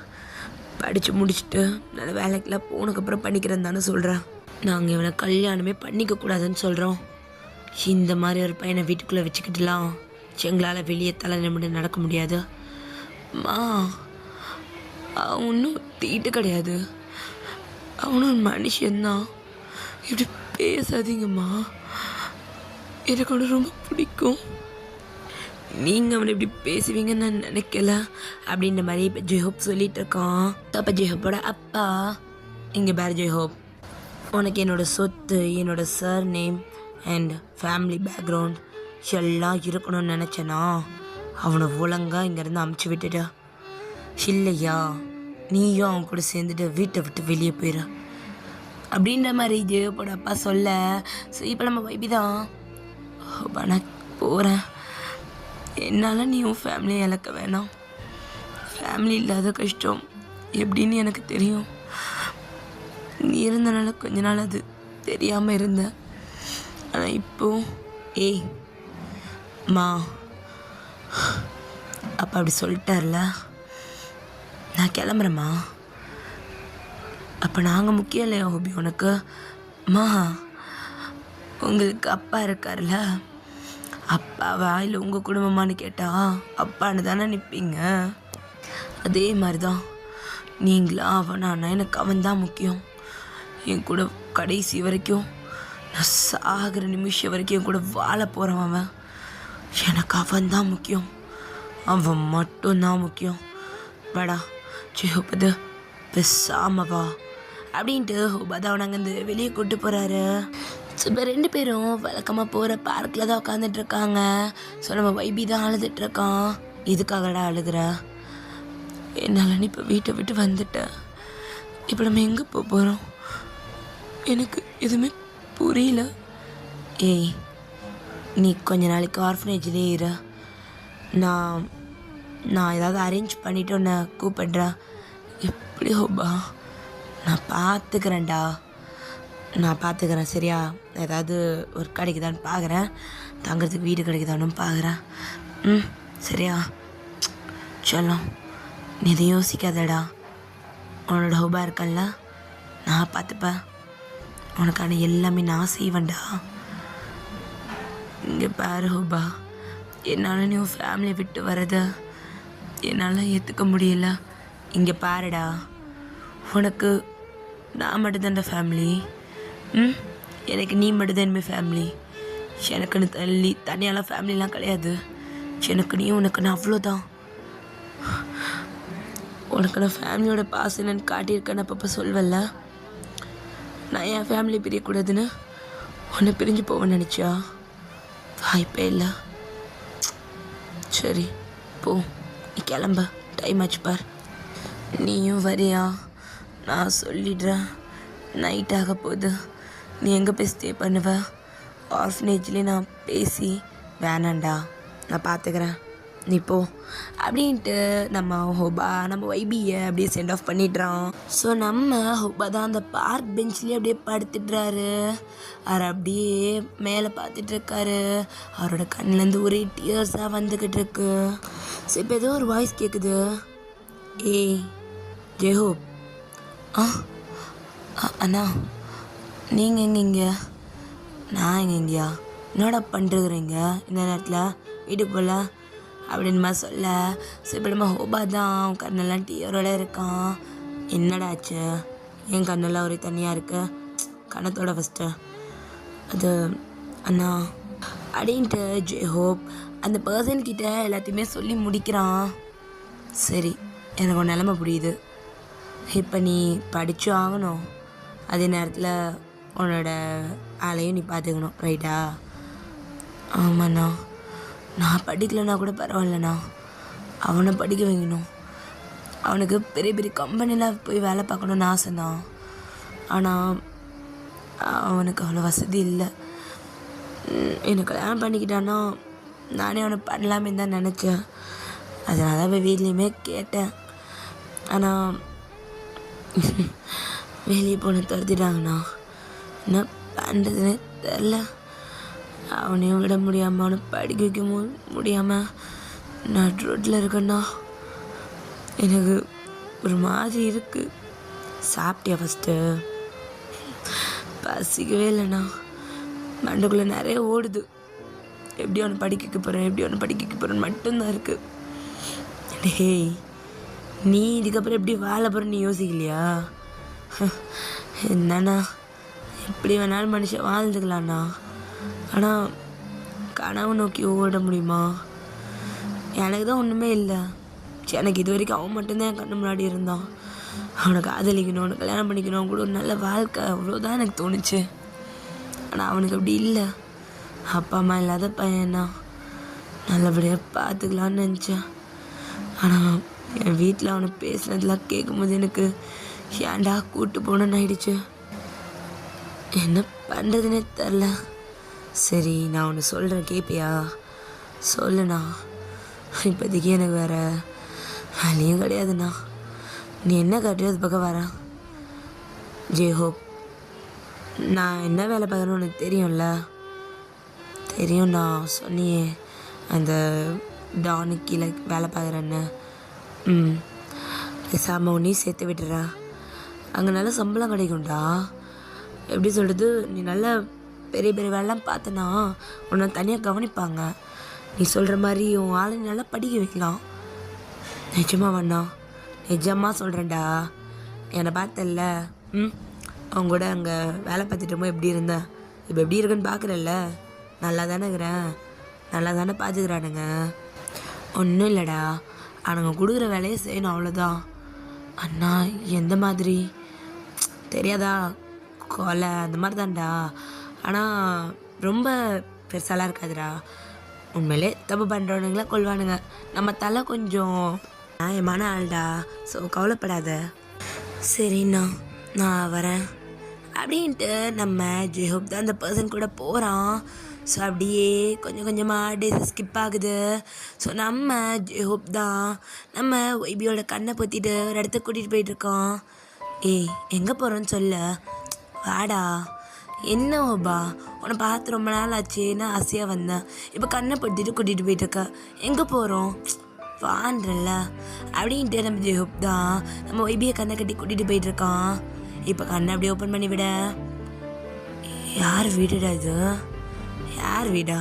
படித்து முடிச்சுட்டு நான் வேலைக்கெல்லாம் போனதுக்கப்புறம் பண்ணிக்கிறேன்னு தானே சொல்கிறேன். நாங்கள் இவனை கல்யாணமே பண்ணிக்கக்கூடாதுன்னு சொல்கிறோம். இந்த மாதிரி ஒரு பையனை வீட்டுக்குள்ளே வச்சுக்கிட்டுலாம் எங்களால் வெளியே தலை நிமிடம் நடக்க முடியாது. மா, அவன் ஒன்றும் தீட்டு கிடையாது. அவனும் மனுஷன்தான். இப்படி பேசாதீங்கம்மா. எனக்கு அவனை ரொம்ப பிடிக்கும். நீங்கள் அவனை இப்படி பேசுவீங்கன்னு நான் நினைக்கல அப்படின்ற மாதிரி இப்போ ஜெஹோப் சொல்லிட்டு இருக்கான். அப்போ ஜெஹோப்போட அப்பா, இங்கே பாரு ஜெஹோப், உனக்கு என்னோடய சொத்து, என்னோடய sir name and family background எல்லாம் இருக்கணும்னு நினச்சேனா அவனை ஒழுங்காக இங்கேருந்து அமுச்சு விட்டுட்டு, இல்லையா நீயும் அவன் கூட சேர்ந்துட்டு வீட்டை விட்டு வெளியே போயிட அப்படின்ற மாதிரி ஜெயோப்போட அப்பா சொல்ல. ஸோ இப்போ நம்ம வைபி தான், நான் போகிறேன். என்னால் நீ உன் ஃபேமிலியை இழக்க வேணாம். ஃபேமிலி இல்லாத கஷ்டம் எப்படின்னு எனக்கு தெரியும். நீ இருந்தனால கொஞ்ச நாள் அது தெரியாமல் இருந்த. ஆனால் இப்போ ஏய் மா, அப்பா அப்படி சொல்லிட்டார்ல, நான் கிளம்புறேம்மா. அப்போ நாங்கள் முக்கியம் இல்லையா ஹோபி உனக்கு? மா, உங்களுக்கு அப்பா இருக்கார்ல, அப்பாவா இல்லை உங்கள் குடும்பமானு கேட்டா அப்பான்னு தானே நிற்பீங்க. அதே மாதிரி தான் நீங்களா அவனானா எனக்கு அவன் தான் முக்கியம். என் கூட கடைசி வரைக்கும், நான் சாகிற நிமிஷம் வரைக்கும் என் கூட வாழ போகிறவன் அவன். எனக்கு அவன் தான் முக்கியம், அவன் மட்டும்தான் முக்கியம். வாடா ஜெஹோபது, பெசாம வா அப்படின்ட்டு ஹோபாத் அவனை அங்கேருந்து வெளியே கூப்பிட்டு போகிறாரு. ஸோ இப்போ 2 பேரும் வழக்கமாக போகிற பார்க்கில் தான் உட்காந்துட்ருக்காங்க. ஸோ நம்ம வைபி தான் அழுதுட்ருக்கான். இதுக்காகடா அழுகிற? என்னால் நீ இப்போ வீட்டை விட்டு வந்துட்டேன். இப்போ நம்ம எங்கே போகிறோம்? எனக்கு எதுவுமே புரியல. ஏய், நீ கொஞ்ச நாளைக்கு ஆர்ஃபனேஜ்லேயே இரு. நான் ஏதாவது அரேஞ்ச் பண்ணிவிட்டு உன்னை கூப்பிட்றேன். எப்படி ஹோபா? நான் பார்த்துக்கிறேன் சரியா? ஏதாவது ஒரு கிடைக்குதான்னு பார்க்குறேன், தங்குறதுக்கு வீடு கிடைக்குதான்னு பார்க்குறேன். சரியா? சொல்லும், நீ எதை யோசிக்காதடா. உன்னோட ஹோபா இருக்கல்ல, நான் பார்த்துப்பேன். உனக்கான எல்லாமே நான் செய்வேன்டா. இங்கே பாரு ஹோபா, என்னால் நீ உன் ஃபேமிலியை விட்டு வரத என்னால் ஏற்றுக்க முடியல. இங்கே பாருடா, உனக்கு நான் மட்டும்தான்டா ஃபேமிலி. எனக்கு நீ மட்டும்தான் இனிமேல் ஃபேமிலி. எனக்குன்னு தனியாலாம் ஃபேமிலிலாம் கிடையாது. எனக்கு நீ உனக்கு நான் அவ்வளோதான். உனக்கு நான் ஃபேமிலியோட பாசம் என்னன்னு காட்டியிருக்கேன்னு அப்பப்போ சொல்வல்ல. நான் என் ஃபேமிலி பிரியக்கூடாதுன்னு உன்னை பிரிஞ்சு போவேன்னு நினச்சா? வாய்ப்பே இல்லை. சரி போ, நீ கிளம்ப, டைம் ஆச்சு பார். நீயும் வரியா? நான் சொல்லிடுறேன், நைட் ஆக போகுது. நீ எங்கே போய் ஸ்டே பண்ணுவ? ஆர்ஃபனேஜ்லேயே நான் பேசி வேணாண்டா, நான் பார்த்துக்கிறேன், நீ போ அப்படின்ட்டு நம்ம வைபியை அப்படியே சென்ட் ஆஃப் பண்ணிடுறான். ஸோ நம்ம ஹோபா தான் அந்த பார்க் பெஞ்ச்லேயே அப்படியே படுத்துடுறாரு. அவர் அப்படியே மேலே பார்த்துட்டு இருக்காரு. அவரோட கண்ணிலேருந்து ஒரே டியர்ஸாக வந்துக்கிட்டு இருக்கு. ஸோ இப்போ ஏதோ ஒரு வாய்ஸ் கேட்குது. ஏய் ஜெஹோப், ஆ அண்ணா, நீங்கள் எங்கேங்க? நான் எங்கேங்கயா? என்னடா பண்ணுறீங்க இந்த நேரத்தில் வீட்டுக்கு போகல அப்படின்னு மாதிரி சொல்ல, ஸோ இப்போ நம்ம ஹோபா தான் அவன் கண்ணெல்லாம் டீயரோட இருக்கான். என்னடா ஆச்சு? என் கண்ணெல்லாம் ஒரே தனியாக இருக்கு. கண்ணத்தோட ஃபஸ்ட்டு அது அண்ணா அப்படின்ட்டு ஜே ஹோப் அந்த பர்சன்கிட்ட எல்லாத்தையுமே சொல்லி முடிக்கிறான். சரி, எனக்கு ஒரு நிலமை புரியுது. இப்போ நீ படித்து ஆகணும், அதே நேரத்தில் உன்னோட ஆளையும் நீ பார்த்துக்கணும், ரைட்டா? ஆமாண்ணா, நான் படிக்கலைன்னா கூட பரவாயில்லண்ணா, அவனை படிக்க வைக்கணும். அவனுக்கு பெரிய பெரிய கம்பெனியில் போய் வேலை பார்க்கணுன்னு ஆசைதான். ஆனால் அவனுக்கு அவ்வளோ வசதி இல்லை. என்னை கல்யாணம் பண்ணிக்கிட்டான்னா நானே அவனை பண்ணலாமே தான் நினச்சேன். அதனால தான் வீட்லேயுமே கேட்டேன். ஆனால் வெளியே போன துரத்திட்டாங்கண்ணா. என்ன பண்ணுறதுன்னு தெரில. அவனையும் விட முடியாமல் அவனை படிக்க வைக்க முடியாமல் நான் ரோட்டில் இருக்கேண்ணா. எனக்கு ஒரு மாதிரி இருக்குது. சாப்பிட்டியா ஃபஸ்ட்டு? பசிக்கவே இல்லைண்ணா. மண்டைக்குள்ளே நிறைய ஓடுது. எப்படி அவனை படிக்க வைக்க போகிறேன், எப்படி அவனை படிக்க வைக்க போகிறேன்னு மட்டும்தான் இருக்குது. டேய், நீ இதுக்கப்புறம் எப்படி வாழ போகிறேன்னு நீ யோசிக்கலையா? என்னண்ணா, எப்படி வேணாலும் மனுஷன் வாழ்ந்துக்கலாண்ணா. ஆனால் கனவு நோக்கி ஓட முடியுமா? எனக்கு தான் ஒன்றுமே இல்லை. எனக்கு இது வரைக்கும் அவன் மட்டும்தான் என் கண்ணு முன்னாடி இருந்தான். அவனை காதலிக்கணும், அவனை கல்யாணம் பண்ணிக்கணும், அவன் கூட ஒரு நல்ல வாழ்க்கை, அவ்வளோதான் எனக்கு தோணுச்சு. ஆனால் அவனுக்கு அப்படி இல்லை. அப்பா அம்மா இல்லாத பையனா, நல்லபடியாக பார்த்துக்கலான்னு நினச்சேன். ஆனால் என் வீட்டில் அவனை பேசுனதெல்லாம் கேட்கும்போது எனக்கு ஏன்டா கூப்பிட்டு போனேன்னு ஆயிடுச்சு. என்ன பண்ணுறதுனே தெரில. சரி, நான் ஒன்று சொல்கிறேன், கேட்பியா? சொல்லுண்ணா. இப்போதைக்கு எனக்கு வேறு வேலையும் கிடையாதுண்ணா. நீ என்ன காட்டியோ அது பக்கம் வரேன். ஜே ஹோப், நான் என்ன வேலை பார்க்குறேன்னு உனக்கு தெரியும்ல? தெரியும்ண்ணா, சொன்னியே அந்த டானுக்கு கீழே வேலை பார்க்குறேன்னு. பேசாமல் உன்னையும் சேர்த்து விட்டுறா. அங்கே நல்ல சம்பளம் கிடைக்கும்டா. எப்படி சொல்கிறது, நீ நல்ல பெரிய பெரிய வேலைலாம் பார்த்தனா உன்னை தனியாக கவனிப்பாங்க. நீ சொல்கிற மாதிரி உன் ஆளை நல்லா படிக்க வைக்கலாம். நிஜமா வேணா? நிஜமாக சொல்கிறேன்டா. என்னை பார்த்தல, அவங்க கூட அங்கே வேலை பார்த்துட்டோமோ எப்படி இருந்தேன், இப்போ எப்படி இருக்குன்னு பார்க்குறல்ல? நல்லா தானே இருக்கிறேன், நல்லா தானே பார்த்துக்கிறானுங்க. ஒன்றும் இல்லைடா, அவனுங்க கொடுக்குற வேலையை செய்யணும், அவ்வளோதான். அண்ணா, எந்த மாதிரி தெரியாதா? கொலை அந்த மாதிரி தான்டா. ஆனால் ரொம்ப பெருசாலாம் இருக்காதுடா. உண்மையிலே தப்பு பண்ணுறவனுங்களாம் கொள்வானுங்க. நம்ம தலை கொஞ்சம் நியாயமான ஆள்டா, ஸோ கவலைப்படாத. சரிண்ணா, நான் வரேன் அப்படின்ட்டு நம்ம ஜெஹோப் தான் அந்த பர்சன் கூட போகிறான். ஸோ அப்படியே கொஞ்சம் கொஞ்சமாக டேஸ் ஸ்கிப் ஆகுது. ஸோ நம்ம ஜெஹோப் தான் நம்ம ஒய்பியோட கண்ணை பொத்திட்டு ஒரு இடத்துக்கு கூட்டிகிட்டு போயிட்டுருக்கோம். ஏய், எங்கே போகிறோன்னு சொல்ல, வாடா. என்ன ஓபா, உன்னை பார்த்து ரொம்ப நாள் ஆச்சு, நான் ஆசையாக வந்தேன். இப்போ கண்ணை பொத்திட்டு கூட்டிகிட்டு போயிட்டுருக்க. எங்கே போகிறோம் வான்றல அப்படின்ட்டு நம்ம ஜெஹோப் தான் நம்ம ஒய்பியை கண்ணை கட்டி கூட்டிகிட்டு போயிட்டுருக்கான். இப்போ கண்ணை அப்படியே ஓப்பன் பண்ணி விட, யார் வீடுடா இது? யார் வீடா?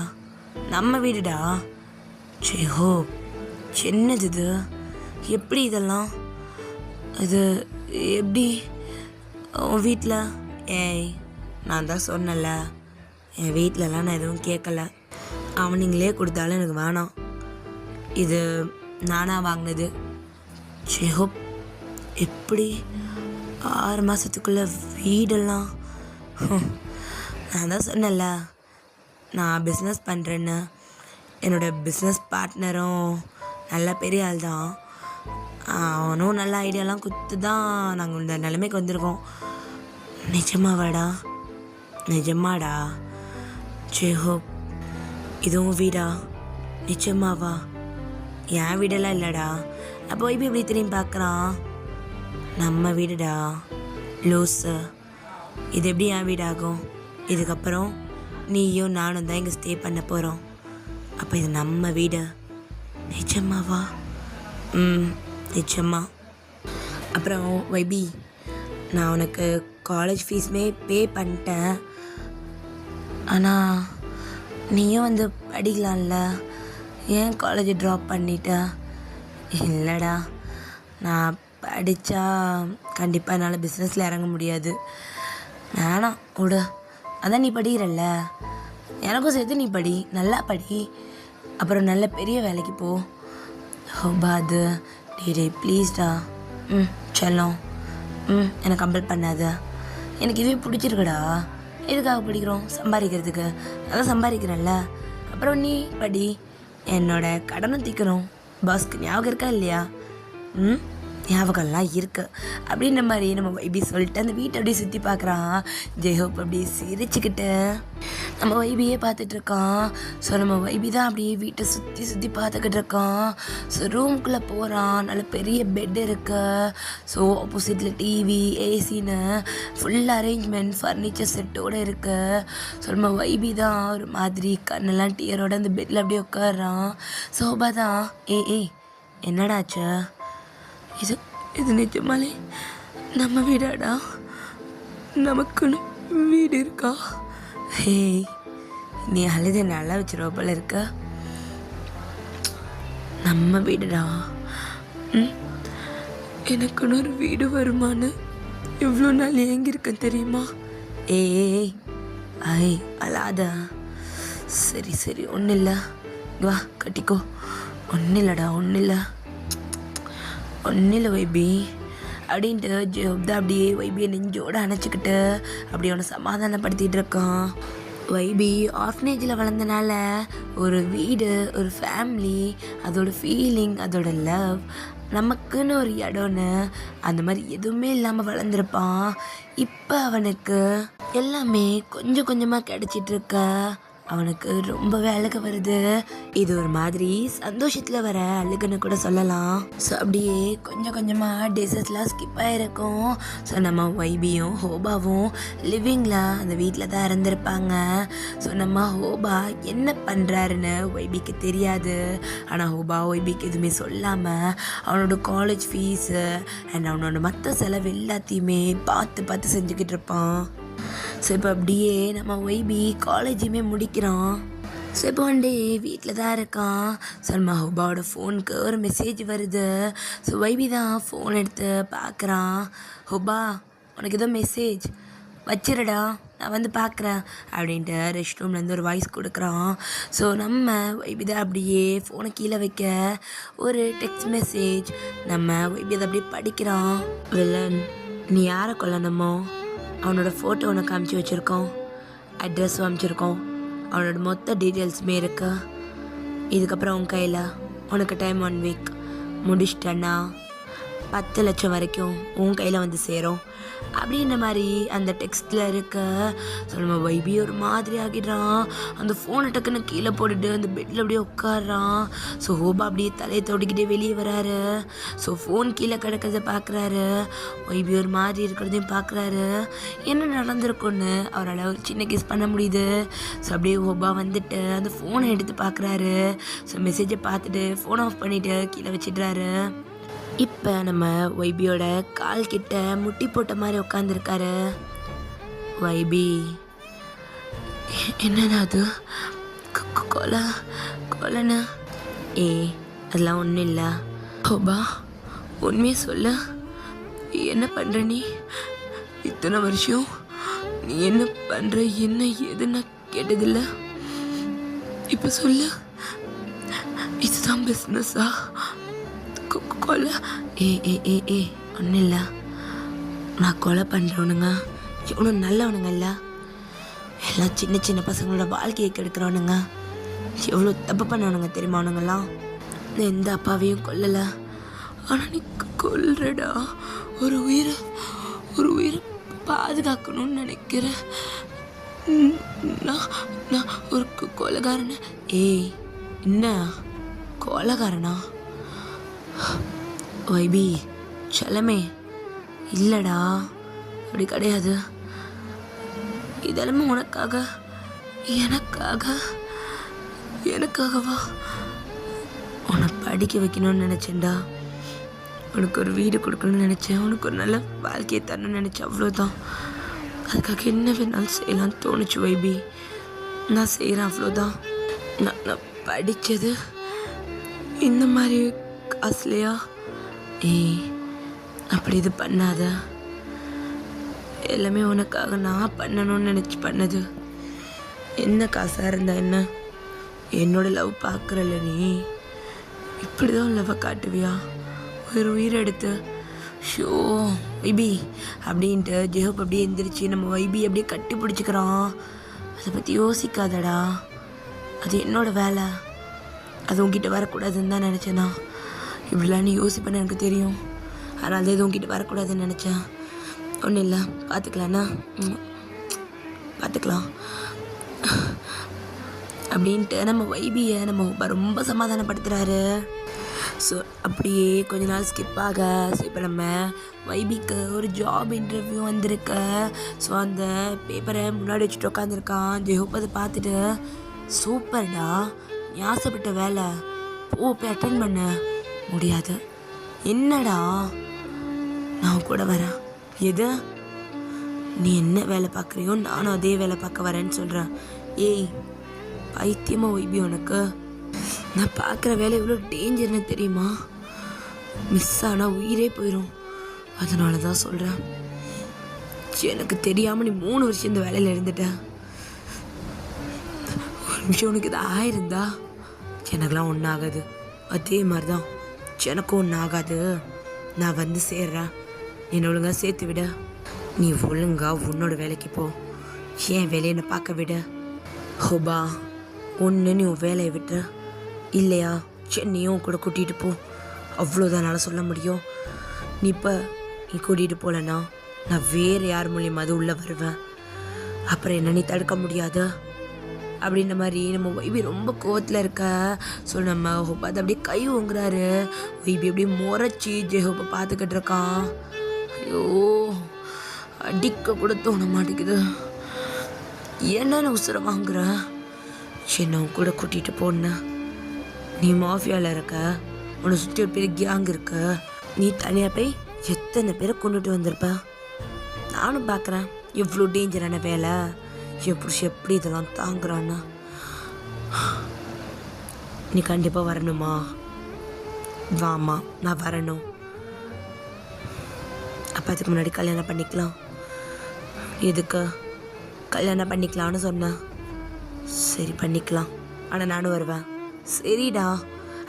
நம்ம வீடுடா. ஜெஹோப், சின்னது இது, எப்படி இதெல்லாம்? இது எப்படி உன் வீட்டில்? ஏய், நான் தான் சொன்னல, என் வீட்டிலலாம் நான் எதுவும் கேட்கல. அவனுங்களே கொடுத்தாலும் எனக்கு வேணாம். இது நானாக வாங்கினது. ஜெஹோப், எப்படி 6 மாதத்துக்குள்ளே வீடெல்லாம்? நான் தான் சொன்னல, நான் பிஸ்னஸ் பண்ணுறேன்னு. என்னோடய பிஸ்னஸ் பார்ட்னரும் நல்ல பெரிய ஆள் தான். அவனும் நல்ல ஐடியாலாம் கொடுத்து தான் நாங்கள் இந்த நிலைமைக்கு வந்திருக்கோம். நிஜமாவாடா? நிஜமாடா? ஜெஹோப், இதுவும் வீடா? நிஜமாவா? என் வீடெல்லாம் இல்லைடா. அப்போ இப்போ எப்படி திரும்பி பார்க்குறான்? நம்ம வீடுடா லூஸு. இது எப்படி என் வீடாகும்? இதுக்கப்புறம் நீயும் நானும் தான் இங்கே ஸ்டே பண்ண போகிறோம். அப்போ இது நம்ம வீடு. நிஜமாவா? நிஜமா. அப்புறம் வைபி, நான் உனக்கு காலேஜ் ஃபீஸுமே பே பண்ணிட்டேன். ஆனால் நீயும் வந்து படிக்கலாம்ல, ஏன் காலேஜை ட்ராப் பண்ணிட்ட? இல்லைடா, நான் படித்தா கண்டிப்பாக என்னால் பிஸ்னஸில் இறங்க முடியாது. வேணாம் விடு, அதான் நீ படிக்கிறல்ல, எனக்கும் சேர்த்து நீ படி, நல்லா படி, அப்புறம் நல்ல பெரிய வேலைக்கு போ. ஹோபாது டே ப்ளீஸ்டா. செல்லம், எனக்கு கம்பல் பண்ணாத, எனக்கு இதுவே பிடிச்சிருக்குடா. எதுக்காக படிக்கிறோம்? சம்பாதிக்கிறதுக்கு. அதான் சம்பாதிக்கிறேன்ல, அப்புறம் நீ படி, என்னோட கடனும் தீக்கிறோம். பாஸ்க்கு ஞாபகம் இருக்கா இல்லையா? ஞாபகம்லாம் இருக்கு அப்படின்ற மாதிரி நம்ம வைபி சொல்லிட்டு அந்த வீட்டை அப்படியே சுற்றி பார்க்குறான். ஜெய்ஹோப் அப்படியே சிரிச்சுக்கிட்டு நம்ம வைபியே பார்த்துட்டு இருக்கான். ஸோ நம்ம வைபி தான் அப்படியே வீட்டை சுற்றி சுற்றி பார்த்துக்கிட்டு இருக்கான். ஸோ ரூம்குள்ளே போகிறான். நல்ல பெரிய பெட் இருக்கு. ஸோ ஆப்போசிட்டில் டிவி, ஏசின்னு ஃபுல் அரேஞ்ச்மெண்ட், ஃபர்னிச்சர் செட்டோடு இருக்கு. ஸோ நம்ம வைபி தான் ஒரு மாதிரி கண்ணெல்லாம் டியரோட அந்த பெட்டில் அப்படியே உட்காடுறான். சோபா தான் ஏய் என்னடாச்சு? இது நிஜமாலே நம்ம வீடாடா? நமக்குன்னு வீடு இருக்கா? ஹே, நீ அழுத நல்லா வச்சிருவ போல இருக்க. நம்ம வீடுடா. எனக்குன்னு ஒரு வீடு வருமானு எவ்வளோ நாள் ஏங்கியிருக்கேன் தெரியுமா? ஏய் அழாத. சரி ஒன்றும் இல்லை, வா கட்டிக்கோ. ஒன்றும் இல்லைடா, ஒன்றும் இல்லை வைபி அப்படின்ட்டு ஜோப் தான் அப்படியே வைபியை நெஞ்சோடு அணைச்சிக்கிட்டு அப்படியே அவனை சமாதானப்படுத்திகிட்டு இருக்கான். வைபி ஆர்ஃபனேஜில் வளர்ந்தனால ஒரு வீடு, ஒரு ஃபேமிலி, அதோட ஃபீலிங், அதோட லவ், நமக்குன்னு ஒரு இடம்னு அந்த மாதிரி எதுவுமே இல்லாமல் வளர்ந்துருப்பான். இப்போ அவனுக்கு எல்லாமே கொஞ்சம் கொஞ்சமாக கிடச்சிட்ருக்க அவனுக்கு ரொம்பவே அழுக வருது. இது ஒரு மாதிரி சந்தோஷத்தில் வர அழுகுன்னு கூட சொல்லலாம். ஸோ அப்படியே கொஞ்சம் கொஞ்சமாக டேஸஸ்லாம் ஸ்கிப் ஆகிருக்கும். ஸோ நம்ம வைபியும் ஹோபாவும் லிவிங்கில் அந்த வீட்டில் தான் இருந்திருப்பாங்க. ஸோ நம்ம ஹோபா என்ன பண்ணுறாருன்னு வைபிக்கு தெரியாது. ஆனால் ஹோபா வைபிக்கு எதுவுமே சொல்லாமல் அவனோட காலேஜ் ஃபீஸு அண்ட் அவனோட மற்ற செலவு எல்லாத்தையுமே பார்த்து செஞ்சுக்கிட்டு இருப்பான். ஸோ இப்போ அப்படியே நம்ம வைபி காலேஜுமே முடிக்கிறான். ஸோ இப்போ ஒன் டே வீட்டில் தான் இருக்கான். ஸோ நம்ம ஹோபாவோட ஃபோனுக்கு ஒரு மெசேஜ் வருது. ஸோ வைபி தான் ஃபோன் எடுத்து பார்க்குறான். ஹோபா, உனக்கு ஏதோ மெசேஜ், வச்சிருடா, நான் வந்து பார்க்குறேன் அப்படின்ட்டு ரெஸ்ட் ரூம்லேருந்து ஒரு வாய்ஸ் கொடுக்குறான். ஸோ நம்ம வைபி தான் அப்படியே ஃபோனை கீழே வைக்க ஒரு டெக்ஸ்ட் மெசேஜ். நம்ம வைபி அதை அப்படியே படிக்கிறான். வில்லன், நீ யாரை கொல்லணுமோ அவனோட ஃபோட்டோ உனக்கு அமுச்சு வச்சுருக்கோம், அட்ரஸும் அமுச்சிருக்கோம், அவனோட மொத்த டீட்டெயில்ஸுமே இருக்கு. இதுக்கப்புறம் உன் கையில் உனக்கு டைம் 1 வீக் முடிச்சிட்டேன்னா 10 லட்சம் வரைக்கும் உன் கையில் வந்து சேரும் அப்படின்ற மாதிரி அந்த டெக்ஸ்ட்டில் இருக்க. ஸோ நம்ம வைபி ஒரு மாதிரி ஆகிடுறான். அந்த ஃபோனை டக்குன்னு கீழே போட்டுட்டு அந்த பெட்டில் அப்படியே உட்காடுறான். ஸோ ஹோபா அப்படியே தலையை தொடிக்கிட்டே வெளியே வராரு. ஸோ ஃபோன் கீழே கிடக்கிறத பார்க்குறாரு. வைபி ஒரு மாதிரி இருக்கிறதையும் பார்க்குறாரு. என்ன நடந்திருக்குன்னு அவரால் ஒரு சின்ன கேஸ் பண்ண முடியுது. ஸோ அப்படியே ஹோபா வந்துட்டு அந்த ஃபோனை எடுத்து பார்க்குறாரு. ஸோ மெசேஜை பார்த்துட்டு ஃபோன் ஆஃப் பண்ணிவிட்டு கீழே வச்சிடுறாரு. இப்போ நம்ம வைபியோட கால் கிட்ட முட்டி போட்ட மாதிரி உட்காந்துருக்காரு. வைபி, என்னன்னா அது கொலைன்னு? அதெல்லாம் ஒன்றும் இல்லை. ஹோபா, உண்மையை சொல்ல, என்ன பண்ணுற நீ? இத்தனை வருஷம் நீ என்ன பண்ணுற, என்ன ஏதுன்னு கேட்டதில்லை. இப்போ சொல்லு, இதுதான் பிஸ்னஸா? கொலை? ஒன்றும் இல்லை. நான் கொலை பண்ணுறவனுங்க எவ்வளோ நல்லவனுங்க இல்லை, எல்லாம் சின்ன பசங்களோட வாழ்க்கையை கெடுக்கிறவனுங்க, எவ்வளோ தப்பு பண்ணவனுங்க தெரியுமா அவனுங்கெல்லாம். நான் எந்த அப்பாவையும் கொல்லலை, ஆனால் நீ கொல்றடா. ஒரு உயிரை பாதுகாக்கணும்னு நினைக்கிறேன். நான் ஒரு கொலைகாரன? என்ன கொலைகாரனா? வைபி செல்லமே, இல்லைடா, அப்படி கிடையாது. இதெல்லாமே உனக்காக, எனக்காகவா? உன்னை படிக்க வைக்கணும்னு நினச்சேன்டா. உனக்கு ஒரு வீடு கொடுக்கணும்னு நினச்சேன், உனக்கு ஒரு நல்ல வாழ்க்கையை தரணும்னு நினச்சேன், அவ்வளோதான். அதுக்காக என்ன வேணாலும் செய்யலாம்னு தோணுச்சு வைபி. நான் செய்கிறேன், அவ்வளோதான். நான் படித்தது இந்த மாதிரி காசுலையா? ஏய், அப்படி இது பண்ணாத. எல்லாமே உனக்காக நான் பண்ணணும்னு நினச்சி பண்ணது. என்ன காசாக இருந்தா என்ன? என்னோட லவ் பார்க்குறல்ல நீ, இப்படி தான் லவ்வை காட்டுவியா? ஒரு உயிரை எடுத்து ஷோ வைபி அப்படின்ட்டு ஜெஹப் அப்படியே எந்திரிச்சு நம்ம வைபி அப்படியே கட்டி பிடிச்சிக்கிறான். அதை பற்றி யோசிக்காதடா, அது என்னோட வேலை, அது உங்ககிட்ட வரக்கூடாதுன்னு தான் நினச்சேனா. இப்படிலாம் நீ யோசிப்பேன்னு எனக்கு தெரியும், அதனால தான் இது உங்ககிட்ட வரக்கூடாதுன்னு நினச்சேன். ஒன்றும் இல்லை, பார்த்துக்கலாண்ணா, பார்த்துக்கலாம் அப்படின்ட்டு நம்ம வைபியை நம்ம ரொம்ப சமாதானப்படுத்துகிறாரு. ஸோ அப்படியே கொஞ்ச நாள் ஸ்கிப் ஆக, ஸோ இப்போ நம்ம வைபிக்கு ஒரு ஜாப் இன்டர்வியூ வந்திருக்கு. ஸோ அந்த பேப்பரை முன்னாடி வச்சுட்டு உட்காந்துருக்கான். ஜெஹூப் அதை பார்த்துட்டு, சூப்பர்டா, நீ ஆசைப்பட்ட வேலை, போய் அட்டன் பண்ண. முடியாது. என்னடா, நான் கூட வரேன். எது? நீ என்ன வேலை பார்க்குறியோ நானும் அதே வேலை பார்க்க வரேன்னு சொல்கிறேன். ஏய் பைத்தியமா வைபி உனக்கு? நான் பார்க்குற வேலை எவ்வளோ டேஞ்சர்னு தெரியுமா? மிஸ் ஆனால் உயிரே போயிடும். அதனால தான் சொல்கிறேன். எனக்கு தெரியாமல் நீ 3 வருஷம் இந்த வேலையில் இருந்துட்ட. ஒரு நிமிஷம் உனக்கு இது ஆயிருந்தா எனக்கெல்லாம் ஒன்றும் ஆகாது. அதே மாதிரி தான் எனக்கும் ஒன்றும் ஆகாது. நான் வந்து சேர்றேன், என்னை ஒழுங்காக சேர்த்து விட. நீ ஒழுங்கா உன்னோட வேலைக்கு போ, ஏன் வேலையை என்னை பார்க்க விட. ஹோபா, ஒன்று நீ உன் வேலையை விட்டு, இல்லையா சென்னையும் கூட கூட்டிகிட்டு போ, அவ்வளோதான் என்னால் சொல்ல முடியும். நீ கூட்டிகிட்டு போகலன்னா நான் வேறு யார் மூலியமாக அது உள்ளே வருவேன். அப்புறம் என்ன நீ தடுக்க முடியாது அப்படின்ற மாதிரி நம்ம வைபி ரொம்ப கோவத்தில் இருக்க. ஸோ நம்ம ஹோப்பா அதை அப்படியே கை ஓங்குறாரு. வைபி அப்படியே முறைச்சி ஜெஹோப்பை பார்த்துக்கிட்டு இருக்கான். ஐயோ, அடிக்க கூட தோண மாட்டேங்குது. என்னன்னு உசுரை வாங்குற? என்ன கூட கூட்டிகிட்டு போன, நீ மாஃபியாவில் இருக்க, உன்னை சுற்றி ஒரு பெரிய கேங் இருக்க, நீ தனியாக போய் எத்தனை பேரை கொண்டுட்டு வந்திருப்ப. நானும் பார்க்குறேன் எவ்வளோ டேஞ்சரான வேலை, என் புருஷன் எப்படி இதெல்லாம் தாங்குறான்னு. நீ கண்டிப்பாக வரணுமா? வாமா, நான் வரணும். அப்போ அதுக்கு முன்னாடி கல்யாணம் பண்ணிக்கலாம். எதுக்கு? கல்யாணம் பண்ணிக்கலான்னு சொன்னேன். சரி பண்ணிக்கலாம், ஆனால் நானும் வருவேன். சரிடா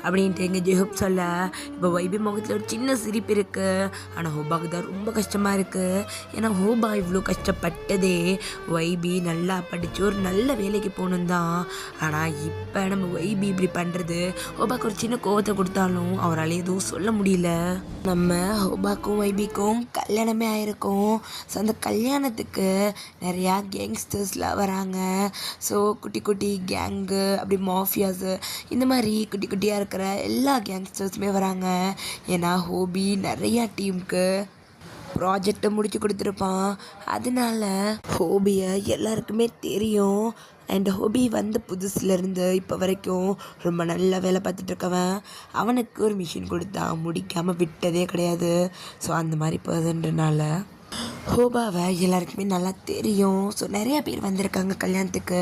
அப்படின்ட்டு எங்கள் ஜெஹூப் சொல்ல, இப்போ வைபி முகத்தில் ஒரு சின்ன சிரிப்பு இருக்குது. ஆனால் ஹோபாவுக்கு தான் ரொம்ப கஷ்டமாக இருக்குது. ஏன்னா ஹோபா இவ்வளோ கஷ்டப்பட்டதே வைபி நல்லா படித்து ஒரு நல்ல வேலைக்கு போகணும் தான். ஆனால் இப்போ நம்ம வைபி இப்படி பண்ணுறது ஹோபாவுக்கு ஒரு சின்ன கோவத்தை கொடுத்தாலும் அவரால் எதுவும் சொல்ல முடியல. நம்ம ஹோபாக்கும் வைபிக்கும் கல்யாணமே ஆயிருக்கும். ஸோ அந்த கல்யாணத்துக்கு நிறையா கேங்ஸ்டர்ஸ்லாம் வராங்க. ஸோ குட்டி குட்டி கேங்கு, அப்படி மாஃபியாஸு, இந்த மாதிரி குட்டி குட்டியாக இருக்கிற எல்லா கேங்ஸ்டர்ஸுமே வராங்க. ஏன்னா ஹோபி நிறையா டீமுக்கு ப்ராஜெக்டை முடிச்சு கொடுத்துருப்பான். அதனால ஹோபியை எல்லாருக்குமே தெரியும். அண்ட் ஹோபி வந்த புதுசுலேருந்து இப்போ வரைக்கும் ரொம்ப நல்ல வேலை பார்த்துட்ருக்கவன். அவனுக்கு ஒரு மிஷின் கொடுத்தா முடிக்காமல் விட்டதே கிடையாது. ஸோ அந்த மாதிரி பர்சன்றனால ஹோபாவை எல்லாருக்குமே நல்லா தெரியும். ஸோ நிறையா பேர் வந்திருக்காங்க கல்யாணத்துக்கு.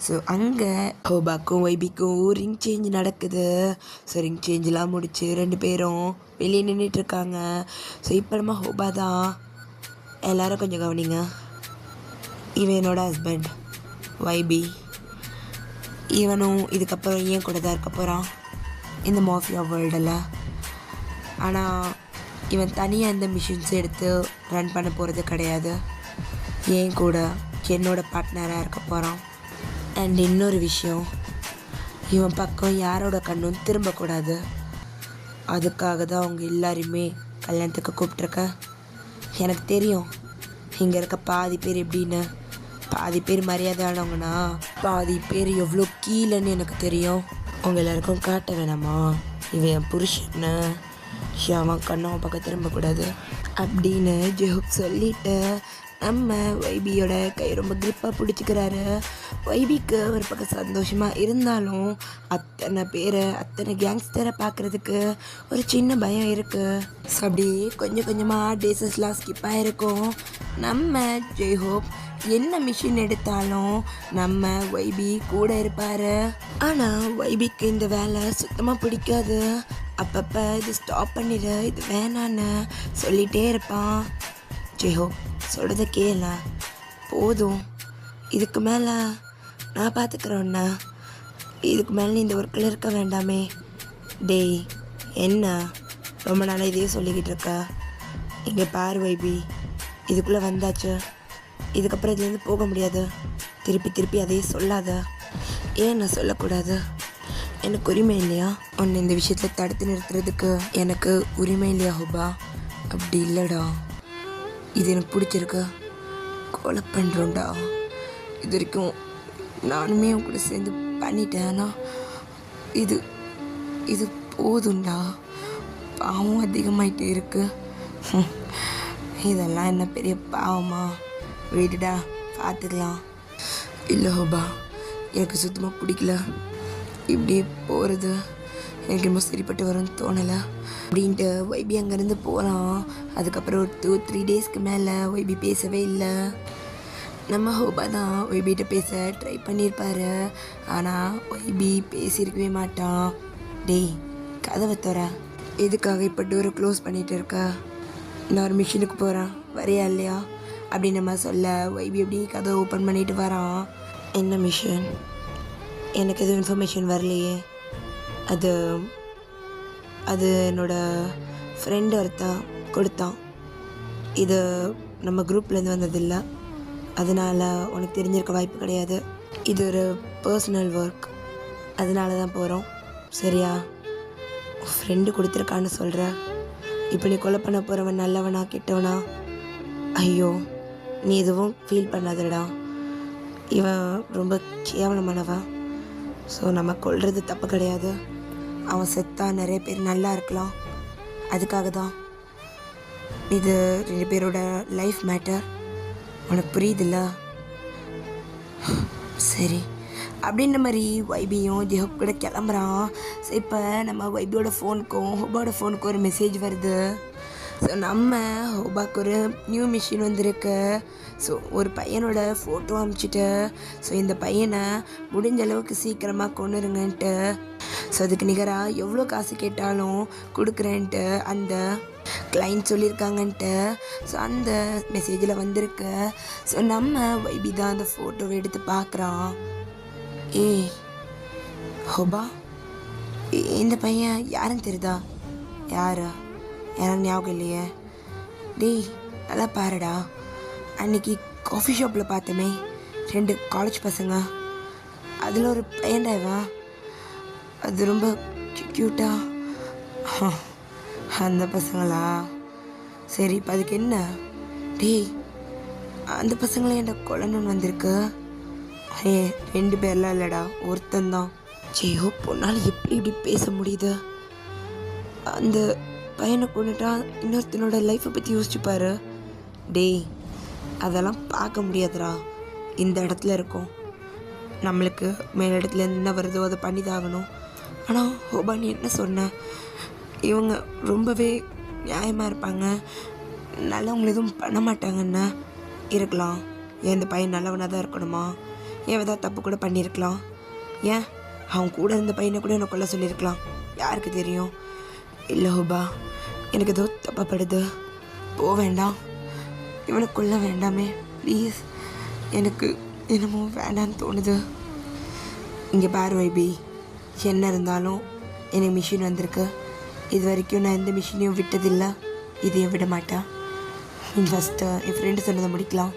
ஸோ அங்கே ஹோபாக்கும் வைபிக்கும் ரிங் சேஞ்ச் நடக்குது. ஸோ ரிங் சேஞ்செலாம் முடிச்சு 2 பேரும் வெளியே நின்றுட்டுருக்காங்க. ஸோ இப்போ நம்ம ஹோபா தான். எல்லோரும் கொஞ்சம் கவனிங்க, இவன் என்னோட ஹஸ்பண்ட் வைபி. இவனும் இதுக்கப்புறம் ஏன் கூட தான் இருக்க போகிறான் இந்த மாஃபியா வேர்ல்டில். ஆனால் இவன் தனியாக எந்த மிஷின்ஸும் எடுத்து ரன் பண்ண போகிறது கிடையாது. ஏன் கூட என்னோட பார்ட்னராக இருக்க போகிறான். அண்ட் இன்னொரு விஷயம், இவன் பக்கம் யாரோட கண்ணும் திரும்பக்கூடாது. அதுக்காக தான் அவங்க எல்லாரையுமே கல்யாணத்துக்கு கூப்பிட்ருக்க. எனக்கு தெரியும் இங்கே இருக்க பாதி பேர் எப்படின்னு. பாதி பேர் மரியாதையானவங்கன்னா பாதி பேர் எவ்வளோ கீழேன்னு எனக்கு தெரியும். அவங்க எல்லாருக்கும் காட்ட வேணாமா இவன் என் புருஷன்னு, அவன் கண்ணவன் பக்கம் திரும்பக்கூடாது அப்படின்னு ஜெஹூப் சொல்லிட்டு நம்ம வைபியோட கை ரொம்ப கிரிப்பாக பிடிச்சிக்கிறாரு. ஒய்பிக்கு ஒரு பக்கம் சந்தோஷமாக இருந்தாலும் அத்தனை பேரை அத்தனை கேங்ஸ்டரை பார்க்குறதுக்கு ஒரு சின்ன பயம் இருக்குது. ஸோ அப்படியே கொஞ்சம் கொஞ்சமாக டேஸஸ்லாம் ஸ்கிப் ஆகிருக்கும். நம்ம ஜெய்ஹோப் என்ன மிஷின் எடுத்தாலும் நம்ம ஒய்பி கூட இருப்பார். ஆனால் ஒய்பிக்கு இந்த வேலை சுத்தமாக பிடிக்காது. அப்பப்போ இது ஸ்டாப் பண்ணிடு, இது வேணான்னு சொல்லிகிட்டே இருப்பான். ஜெய்ஹோப் சொல்கிறத கேள, போதும், இதுக்கு மேலே நான் பார்த்துக்குறோண்ணா, இதுக்கு மேலே நீ இந்த ஒர்க்கில் இருக்க வேண்டாமே. டேய் என்ன ரொம்ப நாளாக இதையே சொல்லிக்கிட்டு இருக்க? இங்கே பாரு வைபி, இதுக்குள்ளே வந்தாச்சு, இதுக்கப்புறம் இதுலேருந்து போக முடியாது. திருப்பி திருப்பி அதையே சொல்லாத. ஏன் நான் சொல்லக்கூடாது? எனக்கு உரிமை இல்லையா உன்னை இந்த விஷயத்தில் தடுத்து நிறுத்துறதுக்கு? எனக்கு உரிமை இல்லையா ஹுபா? அப்படி இல்லைடா, இது எனக்கு பிடிச்சிருக்கு, கொலை பண்ணுறோண்டா. இது வரைக்கும் நானுமே உன் கூட சேர்ந்து பண்ணிட்டேன்னா இது இது போதும்டா. பாவம் அதிகமாயிட்டே இருக்கு. இதெல்லாம் என்ன பெரிய பாவமா? விடுடா, பார்த்துக்கலாம். இல்லை ஹோபா, எனக்கு சுத்தமாக பிடிக்கல இப்படி போகிறது. எனக்கு ரொம்ப சரிப்பட்டு வரும்னு தோணலை அப்படின்ட்டு ஒய்பி அங்கேருந்து போகிறான். அதுக்கப்புறம் ஒரு 2-3 டேஸ்க்கு மேலே ஒய்பி பேசவே இல்லை. நம்ம ஹோபா தான் ஒய்பிகிட்ட பேச ட்ரை பண்ணியிருப்பாரு. ஆனால் ஒய்பி பேசியிருக்கவே மாட்டான். டேய் கதவை தர, எதுக்காக இப்போ டோரை க்ளோஸ் பண்ணிகிட்டு இருக்க? நான் ஒரு மிஷினுக்கு போகிறேன், வரையா இல்லையா அப்படின்னு நம்ம சொல்ல ஒய்பி எப்படி கதவை ஓப்பன் பண்ணிட்டு வரான். என்ன மிஷின்? எனக்கு எதுவும் இன்ஃபர்மேஷன் வரலையே. அது அது என்னோடய ஃப்ரெண்டு ஒருத்தான் கொடுத்தான். இது நம்ம குரூப்லேருந்து வந்ததில்லை, அதனால் உனக்கு தெரிஞ்சிருக்க வாய்ப்பு கிடையாது. இது ஒரு பர்சனல் ஒர்க், அதனால தான் போகிறோம். சரியா? ஃப்ரெண்டு கொடுத்துருக்கான்னு சொல்கிற. இப்போ நீ கொலை பண்ண போகிறவன் நல்லவனா கெட்டவனா? ஐயோ, நீ எதுவும் ஃபீல் பண்ணாதடா. இவன் ரொம்ப கேவலமானவன். ஸோ நம்ம கொல்றது தப்பு கிடையாது. அவன் செத்தா நிறைய பேர் நல்லா இருக்கலாம். அதுக்காக தான் இது 2 பேரோட லைஃப் மேட்டர். உனக்கு புரியுதில்ல? சரி அப்படின்ற மாதிரி ஒய்பியும் ஜெஹோப் கூட கிளம்புறான். ஸோ இப்போ நம்ம ஒய்பியோட ஃபோனுக்கும் ஹோபாவோட ஃபோனுக்கும் ஒரு மெசேஜ் வருது. ஸோ நம்ம ஹோபாக்கு ஒரு நியூ மிஷின் வந்திருக்கு. ஸோ ஒரு பையனோட ஃபோட்டோ அனுப்பிச்சிட்டு, ஸோ இந்த பையனை முடிஞ்ச அளவுக்கு சீக்கிரமாக கொண்டுருங்கன்ட்டு, ஸோ அதுக்கு நிகராக எவ்வளோ காசு கேட்டாலும் கொடுக்குறேன்ட்டு அந்த கிளைண்ட் சொல்லியிருக்காங்கன்ட்டு. ஸோ அந்த மெசேஜில் வந்திருக்கு. ஸோ நம்ம வைபி தான் அந்த ஃபோட்டோவை எடுத்து பார்க்குறான். ஏய் ஹோபா, இந்த பையன் யாருன்னு தெரியுதா? யாரா? எனக்கு ஞாபகம் இல்லையே. டேய் நல்லா பாருடா, அன்னைக்கு காஃபி ஷாப்பில் பார்த்தோமே 2 காலேஜ் பசங்க, அதில் ஒரு பையன்டா இவன். அது ரொம்ப க்யூட்டா. அந்த பசங்களா? சரி இப்போ அதுக்கு என்ன? டேய் அந்த பசங்களை என்கிட்ட கொல்லணும்னு வந்திருக்கு. 2 பேர்லாம் இல்லைடா, ஒருத்தந்தான். ஜெயோ பொண்ணால் எப்படி இப்படி பேச முடியுது? அந்த பையனை கொண்டுட்டா இன்னொருத்தனோட லைஃப்பை பற்றி யோசிச்சுப்பாரு. டேய் அதெல்லாம் பார்க்க முடியாதுடா. இந்த இடத்துல இருக்கோம், நம்மளுக்கு மேல் இடத்துல என்ன வருதோ அதை பண்ணி தான் ஆகணும். ஆனால் ஹோபா நீ என்ன சொன்ன? இவங்க ரொம்பவே நியாயமாக இருப்பாங்க, நல்லவங்களை எதுவும் பண்ண மாட்டாங்கன்னு. இருக்கலாம். ஏன் இந்த பையன் நல்லவனாக தான் இருக்கணுமா? ஏன் ஏதாவது தப்பு கூட பண்ணியிருக்கலாம். ஏன் அவன் கூட இருந்த பையனை கூட என்னை கொல்ல சொல்லியிருக்கலாம், யாருக்கு தெரியும்? இல்லை ஹோபா, எனக்கு ஏதோ தப்பப்படுது. போக வேண்டாம், இவனை கொல்ல வேண்டாமே ப்ளீஸ். எனக்கு என்னமோ வேண்டான்னு தோணுது. இங்கே பாரு வைபி, என்ன இருந்தாலும் எனக்கு மிஷின் வந்திருக்கு. இது வரைக்கும் நான் எந்த மிஷினையும் விட்டதில்லை, இதையும் விட மாட்டேன். ஃபஸ்ட்டு என் ஃப்ரெண்டு சொன்னதை முடிக்கலாம்,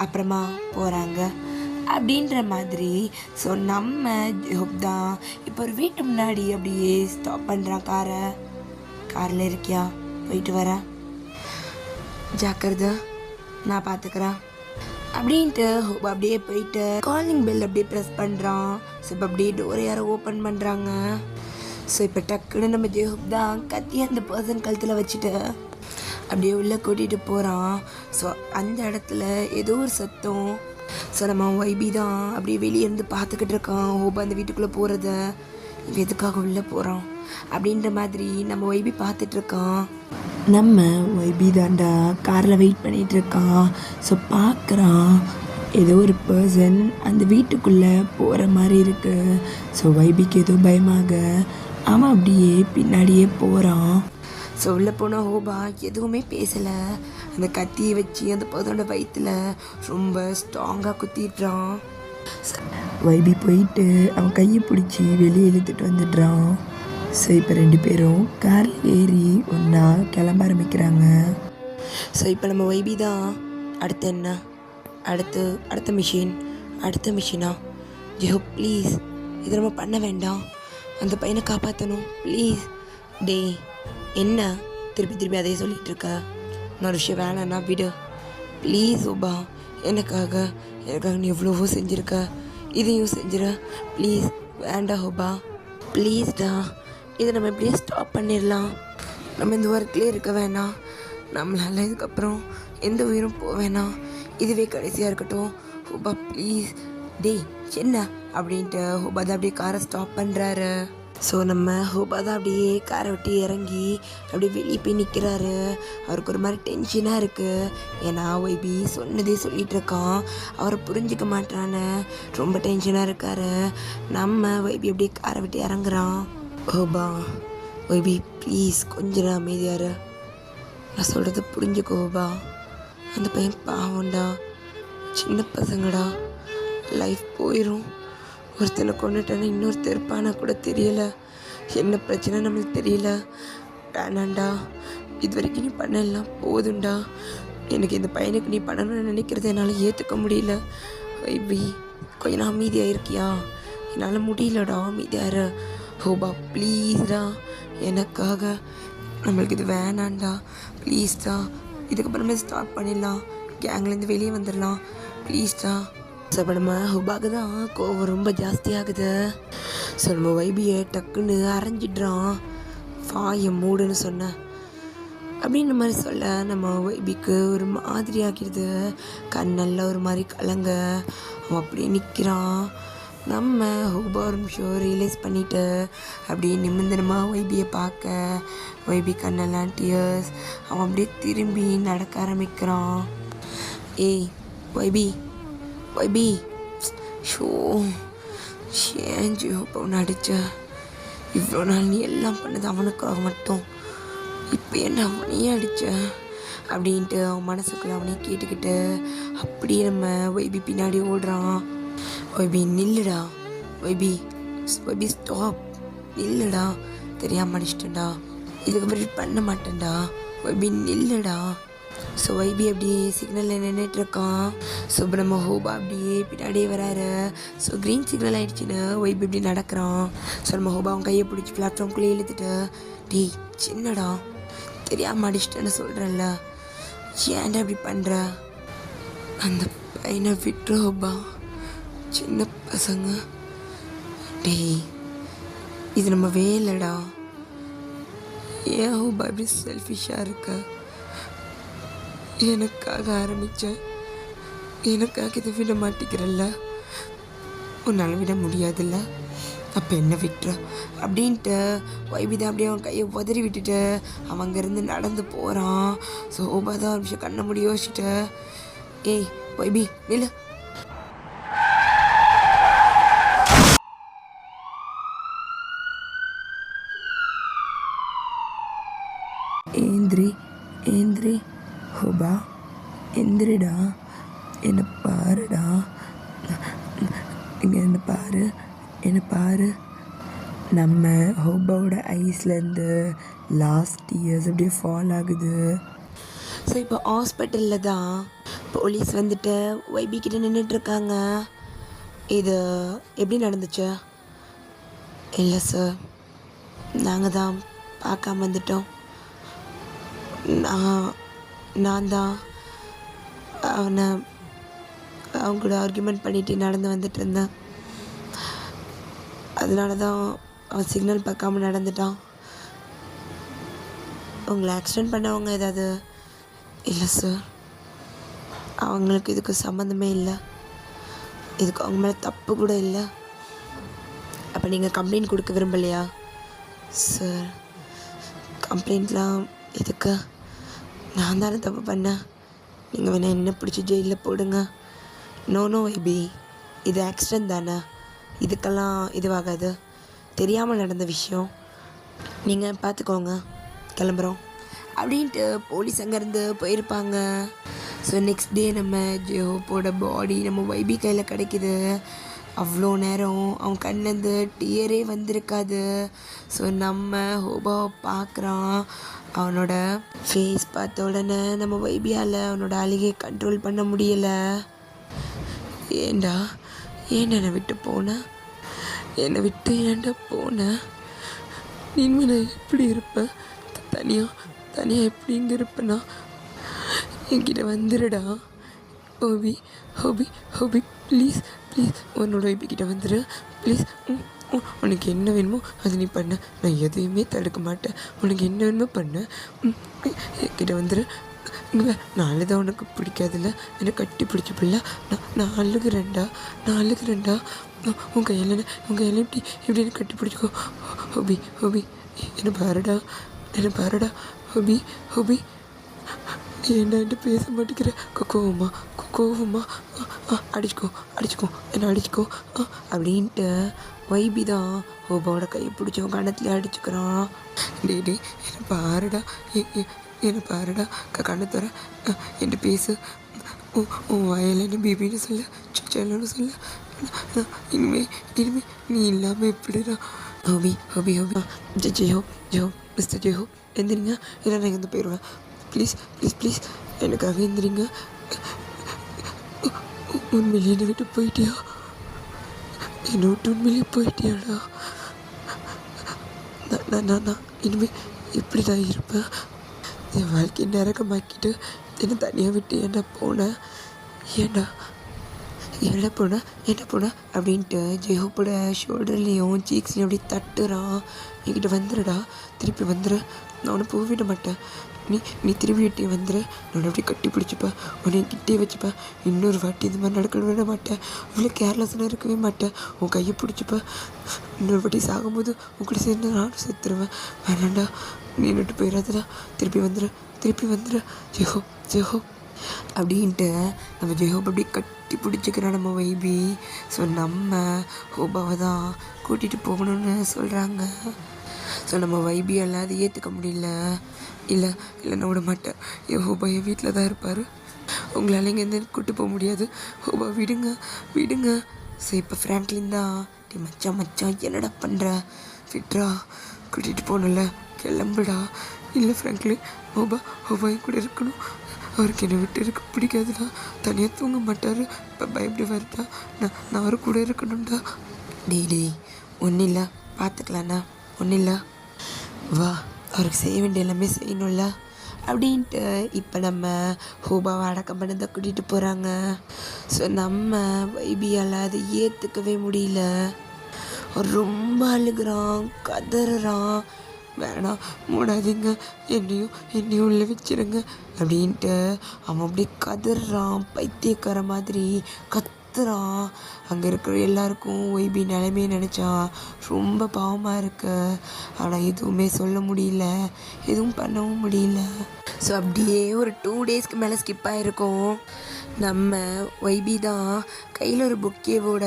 அப்புறமா போகிறாங்க அப்படின்ற மாதிரி. ஸோ நம்ம ஜோப் தான் இப்போ ஒரு வீட்டு முன்னாடி அப்படியே ஸ்டாப் பண்ணுறான் காரை. காரில் இருக்கியா? போயிட்டு வரேன், ஜாக்கிரதை, நான் பார்த்துக்கிறேன் அப்படின்ட்டு ஹோப் அப்படியே போயிட்டு காலிங் பெல் அப்படியே ப்ரெஸ் பண்ணுறான். ஸோ இப்போ அப்படியே டோரை யாரோ ஓப்பன் பண்ணுறாங்க. ஸோ இப்போ டக்குன்னு நம்ம ஜெஹோப் தான் கத்தி அந்த பர்சன் கழுத்தில் வச்சுட்டு அப்படியே உள்ளே கூட்டிகிட்டு போகிறான். ஸோ அந்த இடத்துல ஏதோ ஒரு சத்தம் ஸோ நம்ம ஒய்பி தான் அப்படியே வெளியே இருந்து பார்த்துக்கிட்டு இருக்கான் ஹோபா அந்த வீட்டுக்குள்ளே போகிறத. இவன் எதுக்காக உள்ளே போகிறான் அப்படின்ற மாதிரி நம்ம ஒய்பி பார்த்துட்ருக்கான். நம்ம ஒய்பி தாண்டா காரில் வெயிட் பண்ணிகிட்டு இருக்கான். ஸோ பார்க்குறான் ஏதோ ஒரு பர்சன் அந்த வீட்டுக்குள்ளே போகிற மாதிரி இருக்குது. ஸோ ஒய்பிக்கு ஏதோ பயமாக அவன் அப்படியே பின்னாடியே போகிறான். ஸோ உள்ளே போன ஹோபா எதுவுமே பேசலை. அந்த கத்தியை வச்சு அந்த பர்சனோட வயிற்றுல ரொம்ப ஸ்ட்ராங்காக குத்திடுறான். வைபி போயிட்டு அவன் கையை பிடிச்சி வெளியே இழுத்துட்டு வந்துடுறான். ஸோ இப்போ 2 பேரும் காரில் ஏறி ஒன்றா கிளம்ப ஆரம்பிக்கிறாங்க. ஸோ இப்போ நம்ம வைபி தான் அடுத்து என்ன அடுத்த மிஷினா ஜெஹோ ப்ளீஸ் இதை நம்ம பண்ண வேண்டாம், அந்த பையனை காப்பாற்றணும் ப்ளீஸ். டே என்ன திருப்பி அதே சொல்லிகிட்டு இருக்க, இன்னொரு விஷயம் வேணாண்ணா விடு ப்ளீஸ் ஓபா. எனக்காக நீ எவ்வளவோ செஞ்சுருக்க, இதையும் செஞ்சிட ப்ளீஸ். வேண்டாம் ஹோபா ப்ளீஸ்டா, இதை நம்ம எப்படியே ஸ்டாப் பண்ணிடலாம். நம்ம இந்த ஒர்க்லேயே இருக்க வேணாம், நம்மளால இதுக்கப்புறம் எந்த உயிரும் போக வேணாம், இதுவே கடைசியாக இருக்கட்டும் ஹோபா ப்ளீஸ். டேய் என்ன அப்படின்ட்டு ஹோபா தான் அப்படியே காரை ஸ்டாப் பண்ணுறாரு. ஸோ நம்ம ஹோபா தான் அப்படியே காரை விட்டு இறங்கி அப்படியே வெளியே போய் நிற்கிறாரு. அவருக்கு ஒரு மாதிரி டென்ஷனாக இருக்குது. ஏன்னா ஒய்பி சொன்னதே சொல்லிகிட்டு இருக்கான், அவரை புரிஞ்சிக்க மாட்டான்னு ரொம்ப டென்ஷனாக இருக்காரு. நம்ம ஒய்பி அப்படியே காரை விட்டு இறங்குறான். ஹோபா ஒய்பி ப்ளீஸ் கொஞ்சம் அமைதியாரு, நான் சொல்கிறத புரிஞ்சுக்கோ ஹோபா. அந்த பையன் பாவம்டா, சின்ன பசங்கடா, லைஃப் போயிடும். ஒருத்தனை கொண்டுட்டானா இன்னொருத்தர் இருப்பானா கூட தெரியல, என்ன பிரச்சனை நம்மளுக்கு தெரியல. வேணாண்டா, இது வரைக்கும் நீ பண்ணலாம் போதும்டா. எனக்கு இந்த பையனுக்கு நீ பண்ணணும்னு நினைக்கிறத என்னால் ஏற்றுக்க முடியல. வைபி கொஞ்சம் அமைதியாக இருக்கியா, என்னால் முடியலடா, அமைதியாரு. ஹோபா ப்ளீஸ்டா, எனக்காக நம்மளுக்கு இது வேணாண்டா ப்ளீஸ்டா. இதுக்கப்புறம் நம்ம ஸ்டார்ட் பண்ணிடலாம், கேங்லேருந்து வெளியே வந்துடலாம் ப்ளீஸ்டா. ஸோ இப்போ நம்ம ஹோபாக்கு தான் கோவம் ரொம்ப ஜாஸ்தியாகுது. ஸோ நம்ம வைபியை டக்குன்னு அரைஞ்சிட்றான். வாயை மூடுன்னு சொன்னேன் அப்படின்ற மாதிரி சொல்ல நம்ம வைபிக்கு ஒரு மாதிரி ஆக்கிடுது. கண்ணெல்லாம் ஒரு மாதிரி கலங்க அவன் அப்படியே நிற்கிறான். நம்ம ஹோபா ஒரு நிமிஷம் ரியலைஸ் பண்ணிவிட்டு அப்படியே நிமிந்தனமாக வைபியை பார்க்க வைபி கண்ணெல்லாம் டியர்ஸ். அவன் அப்படியே திரும்பி நடக்க ஆரம்பிக்கிறான். ஏய் வைபி ஷோ சேஞ்சு இப்போ அவனை அடித்த இவ்வளோ நாள் நீ எல்லாம் பண்ணது அவனுக்காக மட்டும், இப்போ என்ன அவனையே அடித்த அப்படின்ட்டு அவன் மனசுக்குள்ள அவனே கேட்டுக்கிட்டு அப்படியே நம்ம வைபி பின்னாடி ஓடுறான். வைபி நில்லுடா, வைபி ஸ்டாப், நில்லுடா, தெரியாமல் அடிச்சிட்டேன்டா, இதுக்கப்புறம் பண்ண மாட்டேன்டா, வைபி நில்லுடா. ஸோ வைபி அப்படியே சிக்னலில் நின்றுட்டுருக்கான். ஸோ இப்போ நம்ம ஹோபா அப்படியே பின்னாடியே வராரு. ஸோ க்ரீன் சிக்னல் ஆகிடுச்சின்னு வைபி இப்படி நடக்கிறான். ஸோ நம்ம ஹோபா அவன் கையை பிடிச்சி பிளாட்ஃபார்ம்குள்ளே இழுத்துட்டு, டேய் சின்னடா, தெரியாமல் அடிச்சிட்டேன்னு சொல்கிறேன்ல, ஏன்டா இப்படி பண்ணுற, அந்த பையனை விட்டுரு ஹோபா, சின்ன பசங்க. டேய் இது நம்ம வேலைடா, ஏன் ஹோபா இப்படி செல்ஃபிஷாக இருக்க, எனக்காக ஆரம்பித்தேன், எனக்காக இதை விட மாட்டேங்கிறல்ல, உன்னால் விட முடியாதுல்ல, அப்போ என்ன விட்டுற அப்படின்ட்டு வைபி தான் அப்படியே அவன் கையை உதறி விட்டுட்டு அவன் அங்கேருந்து நடந்து போகிறான். ஸோ ஹோபா தான் ஒரு விஷயம் கண்ண முடி யோசிச்சுட்டு, ஏய் வைபி நில்லு. ஏந்திரி ஹோபா, எந்திரிடா, என்னை பாருடா, இங்கே என்னை பாரு. நம்ம ஹோபாவோட ஐஸ்லேருந்து லாஸ்ட் இயர்ஸ் அப்படியே ஃபால் ஆகுது. ஸோ இப்போ ஹாஸ்பிட்டலில் தான் போலீஸ் வந்துட்டு வைபி கிட்ட நின்றுட்டுருக்காங்க. இது எப்படி நடந்துச்சு? இல்லை சார், நாங்கள் தான் பார்க்காம வந்துட்டோம். நான் தான் அவங்க கூட ஆர்கியூமெண்ட் பண்ணிட்டு நடந்து வந்துட்டு இருந்தேன், அதனால தான் அவன் சிக்னல் பார்க்காம நடந்துட்டான். உங்களை ஆக்சிடெண்ட் பண்ணவங்க ஏதாவது? இல்லை சார், அவங்களுக்கு இதுக்கு சம்மந்தமே இல்லை. இதுக்கு அவங்க மேலே தப்பு கூட இல்லை. அப்போ நீங்கள் கம்ப்ளைண்ட் கொடுக்க விரும்பலையா? சார், கம்ப்ளைண்ட்லாம் எதுக்கு? நான் தானே தப்பு பண்ணேன். நீங்கள் வேணால் என்ன பிடிச்சி ஜெயிலில் போடுங்க. நோ வைபி, இது ஆக்சிடென்ட் தானே, இதுக்கெல்லாம் இதுவாகாது. தெரியாமல் நடந்த விஷயம், நீங்கள் பார்த்துக்கோங்க, கிளம்புறோம் அப்படின்ட்டு போலீஸ் அங்கேருந்து போயிருப்பாங்க. ஸோ நெக்ஸ்ட் டே நம்ம ஜெயோப்போட பாடி நம்ம வைபி கையில் கிடைக்கிது. அவ்வளோ நேரம் அவன் கண்லேருந்து டியரே வந்திருக்காது. ஸோ நம்ம ஹோபாவை பார்க்குறான். அவனோட ஃபேஸ் பார்த்த உடனே நம்ம வைபியால் அவனோட அழுகையை கண்ட்ரோல் பண்ண முடியலை. ஏண்டா என்னை விட்டு போன? என்னை விட்டு ஏண்டா போன? இனிமேல் நான் எப்படி இருப்பேன்? தனியாக எப்படி இங்கே இருப்பேன்னா? என்கிட்ட வந்துடுடா ஹோபி, ஹோபி ஹோபி ப்ளீஸ் உன்னோட வைபிக்கிட்ட வந்துடு ப்ளீஸ். உனக்கு என்ன வேணுமோ அது நீ பண்ண, நான் எதையுமே தடுக்க மாட்டேன். உனக்கு என்ன வேணுமோ பண்ண, என்கிட்ட வந்துடு. நான் அழுதா உனக்கு பிடிக்காதுல்ல, என்னை கட்டி பிடிச்சி பிள்ளை. நான் அழுகிறேன்டா. உங்கள் கையில் இப்படி என்ன கட்டி பிடிச்சிக்கோ. ஹோபி என்னை பாருடா ஹோபி என்னன்ட்டு பேச மாட்டேங்கிற. கோவமா அடிச்சுக்கோ என்ன அடிச்சுக்கோ அப்படின்ட்டு வைபி தான் ஹோபாவோட கையை பிடிச்சவன் கணத்துல அடிச்சுக்கிறான். டே என்னை பாருடா கண்ணை தர என்கிட்ட பேசு. உன் வயல் என்ன பேபின்னு சொல்ல, செல்லன்னு சொல்ல. இனிமே நீ இல்லாமல் எப்படிடா? ஹோபி ஜெயோ மிஸ்டர் ஜெயோ எந்திரிங்க, இல்லை நான் இங்கே போயிடுவேன். ப்ளீஸ் எனக்காக எந்திரிங்க. உண்மையிலே என்னை விட்டு போயிட்டியா? என்னை விட்டு உண்மையிலே போயிட்டியாடா? நான் இனிமேல் இப்படி தான் இருப்பேன். என் வாழ்க்கையை நரகமாக்கிட்டு என்னை தனியாக விட்டு என்ன போனேன்? என்ன போன அப்படின்ட்டு ஜெயோப்போட ஷோல்டர்லேயும் சீக்ஸ்லேயும் அப்படியே தட்டுறான். என்கிட்ட வந்துடுடா, திருப்பி வந்துடு, நான் உன்னை போக விட மாட்டேன். நீ திரும்பி விட்டே வந்துடு, நான் அப்படியே கட்டி பிடிச்சிப்பேன், உன்னை கிட்டே வச்சுப்பேன். இன்னொரு வாட்டி இந்த மாதிரி நடக்க விட மாட்டேன். இவ்வளோ கேர்லெஸ்ஸாக இருக்கவே மாட்டேன். உன் கையை பிடிச்சிப்பேன். இன்னொரு வாட்டி சாகும்போது உங்கள்கிட்ட சேர்ந்து நானும் செத்துருவேன். வேணாண்டா, நீ விட்டு போயிடாதடா. திருப்பி வந்துடு ஜெயோ அப்படின்ட்டு நம்ம ஜெயோப் அப்படி கட்டி பிடிச்சிக்கிறோம் நம்ம வைபி. ஸோ நம்ம ஹோபாவை தான் கூட்டிகிட்டு போகணும்னு சொல்கிறாங்க. ஸோ நம்ம வைபியால் அதை ஏற்றுக்க முடியல. இல்லை நான் விட மாட்டேன். என் ஹோபா என் வீட்டில் தான் இருப்பார். உங்களால் இங்கேருந்து கூப்பிட்டு போக முடியாது. ஹோபா விடுங்க. ஸோ இப்போ ஃப்ராங்க்லின் தான், டே மச்சான் என்னடா பண்ணுற? விட்ரா, கூட்டிகிட்டு போகணும்ல, கிளம்புடா. இல்லை ஃப்ராங்க்லின், ஹோபா என் கூட இருக்கணும். அவருக்கு என்னை விட்டு இருக்க பிடிக்காதுடா. தனியாக தூங்க மாட்டார். இப்போ பயப்படி வருதா? நான் அவர் கூட இருக்கணும்டா. டேய் ஒன்றும் இல்லை, பார்த்துக்கலாண்ணா, ஒன்றும் இல்லை, வா, அவருக்கு செய்ய வேண்டிய எல்லாமே செய்யணும்ல அப்படின்ட்டு இப்போ நம்ம ஹோபாவை அடக்கம் பண்ணதை கூட்டிகிட்டு போகிறாங்க. ஸோ நம்ம வைபியால் அதை ஏற்றுக்கவே முடியல. ரொம்ப அழுகிறான், கதறான். வேணாம், மூடாதீங்க, என்னையும் உள்ள வச்சிருங்க அப்படின்ட்டு அவன் அப்படியே கதறான், பைத்தியக்கார மாதிரி கத்துறான். அங்கே இருக்கிற எல்லாருக்கும் ஒய்பி நிலைமையை நினச்சா ரொம்ப பாவமாக இருக்கு. ஆனால் எதுவுமே சொல்ல முடியல, எதுவும் பண்ணவும் முடியல. ஸோ அப்படியே ஒரு 2 டேஸ்க்கு மேலே ஸ்கிப் ஆகிருக்கும். நம்ம வைபி தான் கையில் ஒரு புக்கேவோட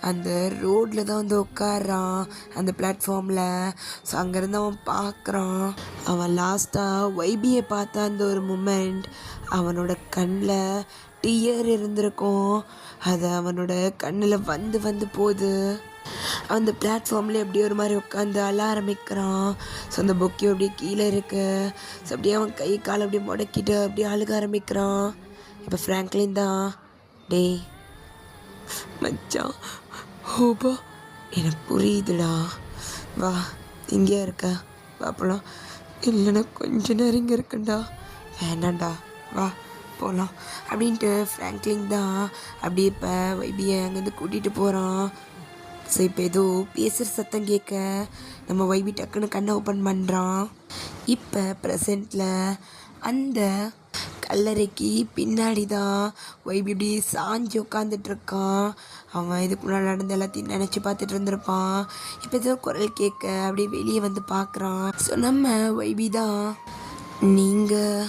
அந்த ரோட்டில் தான் வந்து உட்காடுறான், அந்த பிளாட்ஃபார்மில். ஸோ அங்கேருந்து அவன் பார்க்குறான். அவன் லாஸ்ட்டாக வைபியை பார்த்த அந்த ஒரு மூமெண்ட், அவனோட கண்ணில் டியர் இருந்திருக்கும். அது அவனோட கண்ணில் வந்து போகுது. அந்த பிளாட்ஃபார்ம்லேயே அப்படியே ஒரு மாதிரி உட்காந்து அழ ஆரம்பிக்கிறான். ஸோ அந்த பொக்கே அப்படியே கீழே இருக்கு. ஸோ அப்படியே அவன் கை கால் அப்படியே முடக்கிட்டு அப்படியே அழுக ஆரம்பிக்கிறான். இப்போ ஃப்ராங்க்லின் தான், டேய் மச்சான், ஹோபா எனக்கு புரியுதுடா, வா இங்கே இருக்க, பார்ப்பலாம். இல்லைன்னா கொஞ்ச நேரம் இங்கே இருக்கண்டா. வேணாண்டா, வா போகலாம் அப்படின்ட்டு ஃப்ராங்க்லின் தான் அப்படியே இப்போ வைபியை அங்கேருந்து கூட்டிகிட்டு போகிறான். ஸோ இப்போ ஏதோ பேசுகிற சத்தம் கேட்க நம்ம வைபி டக்குன்னு கண்ணை ஓப்பன் பண்ணுறான். இப்போ ப்ரெசண்ட்டில் அந்த கல்லறைக்கு பின்னாடி தான் வைபி இப்படி சாஞ்சு உட்காந்துட்டு இருக்கான். அவன் இதுக்கு முன்னாடி நடந்த எல்லாத்தையும் நினச்சி பார்த்துட்டு இருந்திருப்பான். இப்போ ஏதோ குரல் கேட்க அப்படியே வெளியே வந்து பார்க்குறான். ஸோ நம்ம வைபி தான். நீங்கள்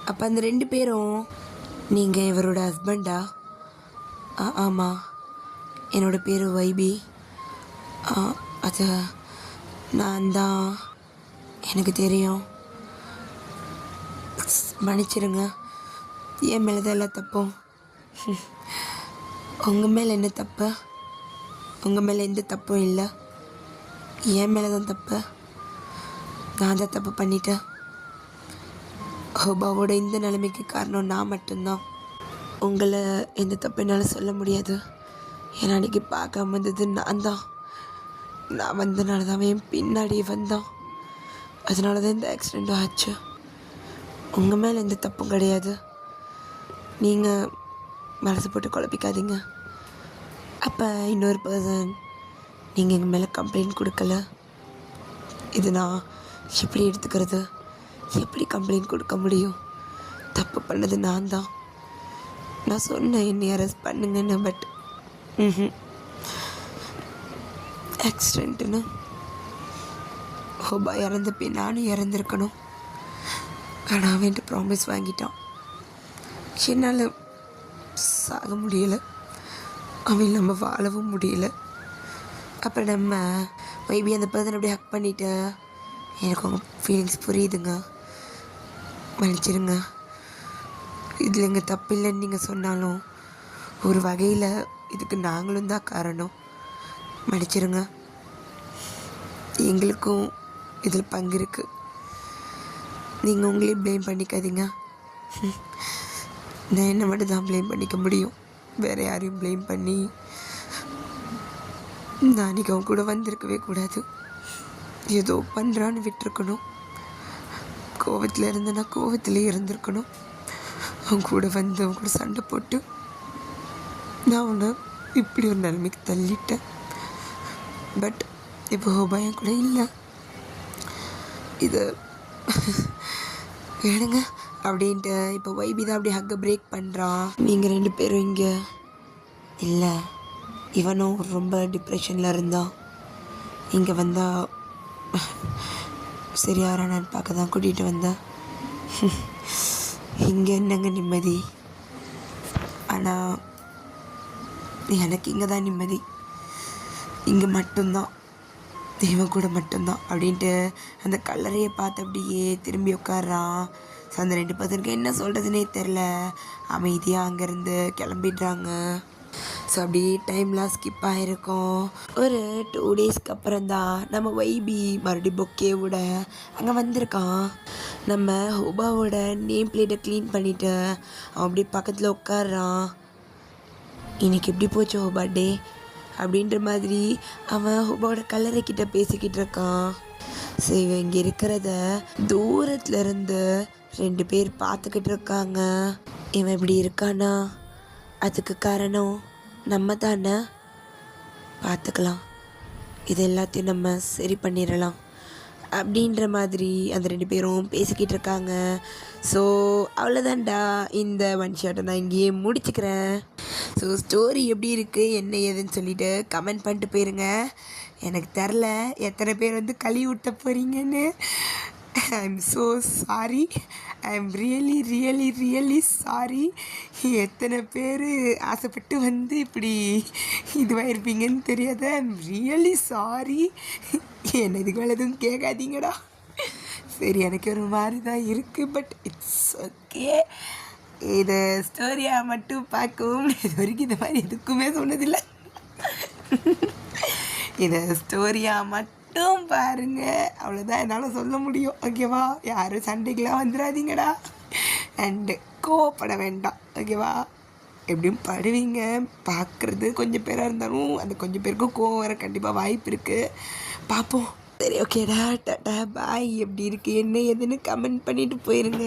அப்போ அந்த 2 பேரும் நீங்கள் இவரோட ஹஸ்பண்டா? ஆமாம், என்னோட பேர் வைபி. அது நான் தான், எனக்கு தெரியும். மன்னிச்சிருங்க, என் மேலே தான் எல்லாம் தப்பும். உங்கள் மேலே என்ன தப்பு? உங்கள் மேலே எந்த தப்பும் இல்லை, என் மேலே தான் தப்பு. நான் தான் தப்பு பண்ணிட்டேன். ஹோபாவோட இந்த நிலைமைக்கு காரணம் நான் மட்டும்தான். உங்களை எந்த தப்பு என்னால் சொல்ல முடியாது. ஏன்னா அன்றைக்கி பார்க்காம வந்தது நான் தான். நான் வந்தனால தான் என் பின்னாடியே வந்தான். அதனால தான் இந்த ஆக்சிடெண்ட்டும் ஆச்சு. உங்கள் மேலே எந்த தப்பும் கிடையாது. நீங்கள் மனசு போட்டு குழப்பிக்காதீங்க. அப்போ இன்னொரு பர்சன் நீங்கள் எங்கள் மேலே கம்ப்ளைண்ட் கொடுக்கல. இது நான் எப்படி எடுத்துக்கிறது? எப்படி கம்ப்ளைண்ட் கொடுக்க முடியும்? தப்பு பண்ணது நான் தான். நான் சொன்னேன் என்னை அரெஸ்ட் பண்ணுங்கன்னு. பட் ஆக்சிடெண்ட்டுன்னு ஹோபா இறந்தப்போ நானும் இறந்துருக்கணும். ஆனால் அவன்ட்டு ப்ராமிஸ் வாங்கிட்டான். என்னால் சாக முடியலை, அவன் நம்ம வாழவும் முடியல. அப்போ நம்ம வைபி அந்த பர்சன் அப்படியே ஹக் பண்ணிவிட்டு, எனக்கு உங்கள் ஃபீலிங்ஸ் புரியுதுங்க, மன்னிச்சிருங்க. இதில் எங்கள் தப்பு இல்லைன்னு நீங்கள் சொன்னாலும் ஒரு வகையில் இதுக்கு நாங்களும் தான் காரணம். மன்னிச்சிருங்க, எங்களுக்கும் இதில் பங்கு இருக்குது. நீங்கள் உங்களையும் ப்ளேம் பண்ணிக்காதீங்க. நான் என்ன மட்டும் தான் ப்ளேம் பண்ணிக்க முடியும். வேறு யாரையும் ப்ளேம் பண்ணி நான் அன்றைக்கி அவன் கூட வந்திருக்கவே கூடாது. ஏதோ பண்ணுறான்னு விட்டுருக்கணும். கோவத்தில் இருந்தேன்னா கோவத்திலே இருந்திருக்கணும். அவன் கூட வந்து அவன் கூட சண்டை போட்டு நான் அவனை இப்படி ஒரு நிலைமைக்கு தள்ளிட்டேன். பட் இப்போ பயம் கூட இல்லை. இது வேணுங்க அப்படின்ட்டு இப்போ வைபி தான் அப்படியே ஹக்கை பிரேக் பண்ணுறான். நீங்கள் 2 பேரும் இங்கே இல்லை. இவனும் ரொம்ப டிப்ரெஷனில் இருந்தான். இங்கே வந்தால் சரியாரானான்னு பார்க்க தான் கூட்டிகிட்டு வந்தேன். இங்கே என்னங்க நிம்மதி? ஆனால் எனக்கு இங்கே தான் நிம்மதி. இங்கே மட்டும்தான், இவன் கூட மட்டும்தான் அப்படின்ட்டு அந்த கல்லறையை பார்த்து அப்படியே திரும்பி உட்காரான். ஸோ அந்த 2 பசங்களுக்கு என்ன சொல்கிறதுனே தெரில. அமைதியாக அங்கேருந்து கிளம்பிடுறாங்க. ஸோ அப்படியே டைம்லாம் ஸ்கிப் ஆகிருக்கும். ஒரு 2 டேஸ்க்கு அப்புறம் தான் நம்ம வைபி மறுபடியும் பொக்கேவோட அங்கே வந்திருக்கான். நம்ம ஹோபாவோட நேம் பிளேட்டை க்ளீன் பண்ணிவிட்டு அவன் அப்படி பக்கத்தில் உட்காரான். இன்றைக்கி எப்படி போச்சு ஹோபா டே அப்படின்ற மாதிரி அவன் ஹோபாவோட கல்லறைக்கிட்ட பேசிக்கிட்டு இருக்கான். ஸோ இவன் இங்கே இருக்கிறத தூரத்தில் இருந்து 2 பேர் பார்த்துக்கிட்டு இருக்காங்க. இவன் இப்படி இருக்கானா அதுக்கு காரணம் நம்ம தானே. பார்த்துக்கலாம், இது எல்லாத்தையும் நம்ம சரி பண்ணிடலாம் அப்படின்ற மாதிரி அந்த 2 பேரும் பேசிக்கிட்டு இருக்காங்க. ஸோ அவ்வளோதான்டா, இந்த ஒன் ஷாட்டை நான் இங்கேயே முடிச்சுக்கிறேன். ஸோ ஸ்டோரி எப்படி இருக்குது என்ன ஏதுன்னு சொல்லிவிட்டு கமெண்ட் பண்ணிட்டு போயிருங்க. எனக்கு தெரில எத்தனை பேர் வந்து கழுவி விட்ட போகிறீங்கன்னு. I am so sorry. I am really sorry. எத்தனை பேர் ஆசைப்பட்டு வந்து இப்படி இதுவாக இருப்பீங்கன்னு தெரியாத. I am really sorry. என்ன இதுக்கு மேலே எதுவும் கேட்காதீங்கடா. சரி, எனக்கு ஒரு மாதிரி தான் இருக்குது. But it's okay. இதை ஸ்டோரியாக மட்டும் பார்க்கவும் இது வரைக்கும் இந்த மாதிரி எதுக்குமே சொன்னதில்லை. இதை ஸ்டோரியாக மட்டும் பாருங்கள், அவ்வளோதான் என்னால் சொல்ல முடியும். ஓகேவா? யாரும் சண்டைக்கெலாம் வந்துடாதீங்கடா. அண்டு கோவப்பட வேண்டாம். ஓகேவா? எப்படியும் படுவீங்க. பார்க்குறது கொஞ்சம் பேராக இருந்தாலும் அந்த கொஞ்சம் பேருக்கும் கோவம் வர கண்டிப்பாக வாய்ப்பு இருக்குது. பார்ப்போம். சரி, ஓகேடா, டாட்டா பாய். எப்படி இருக்குது என்ன ஏதுன்னு கமெண்ட் பண்ணிவிட்டு போயிருங்க.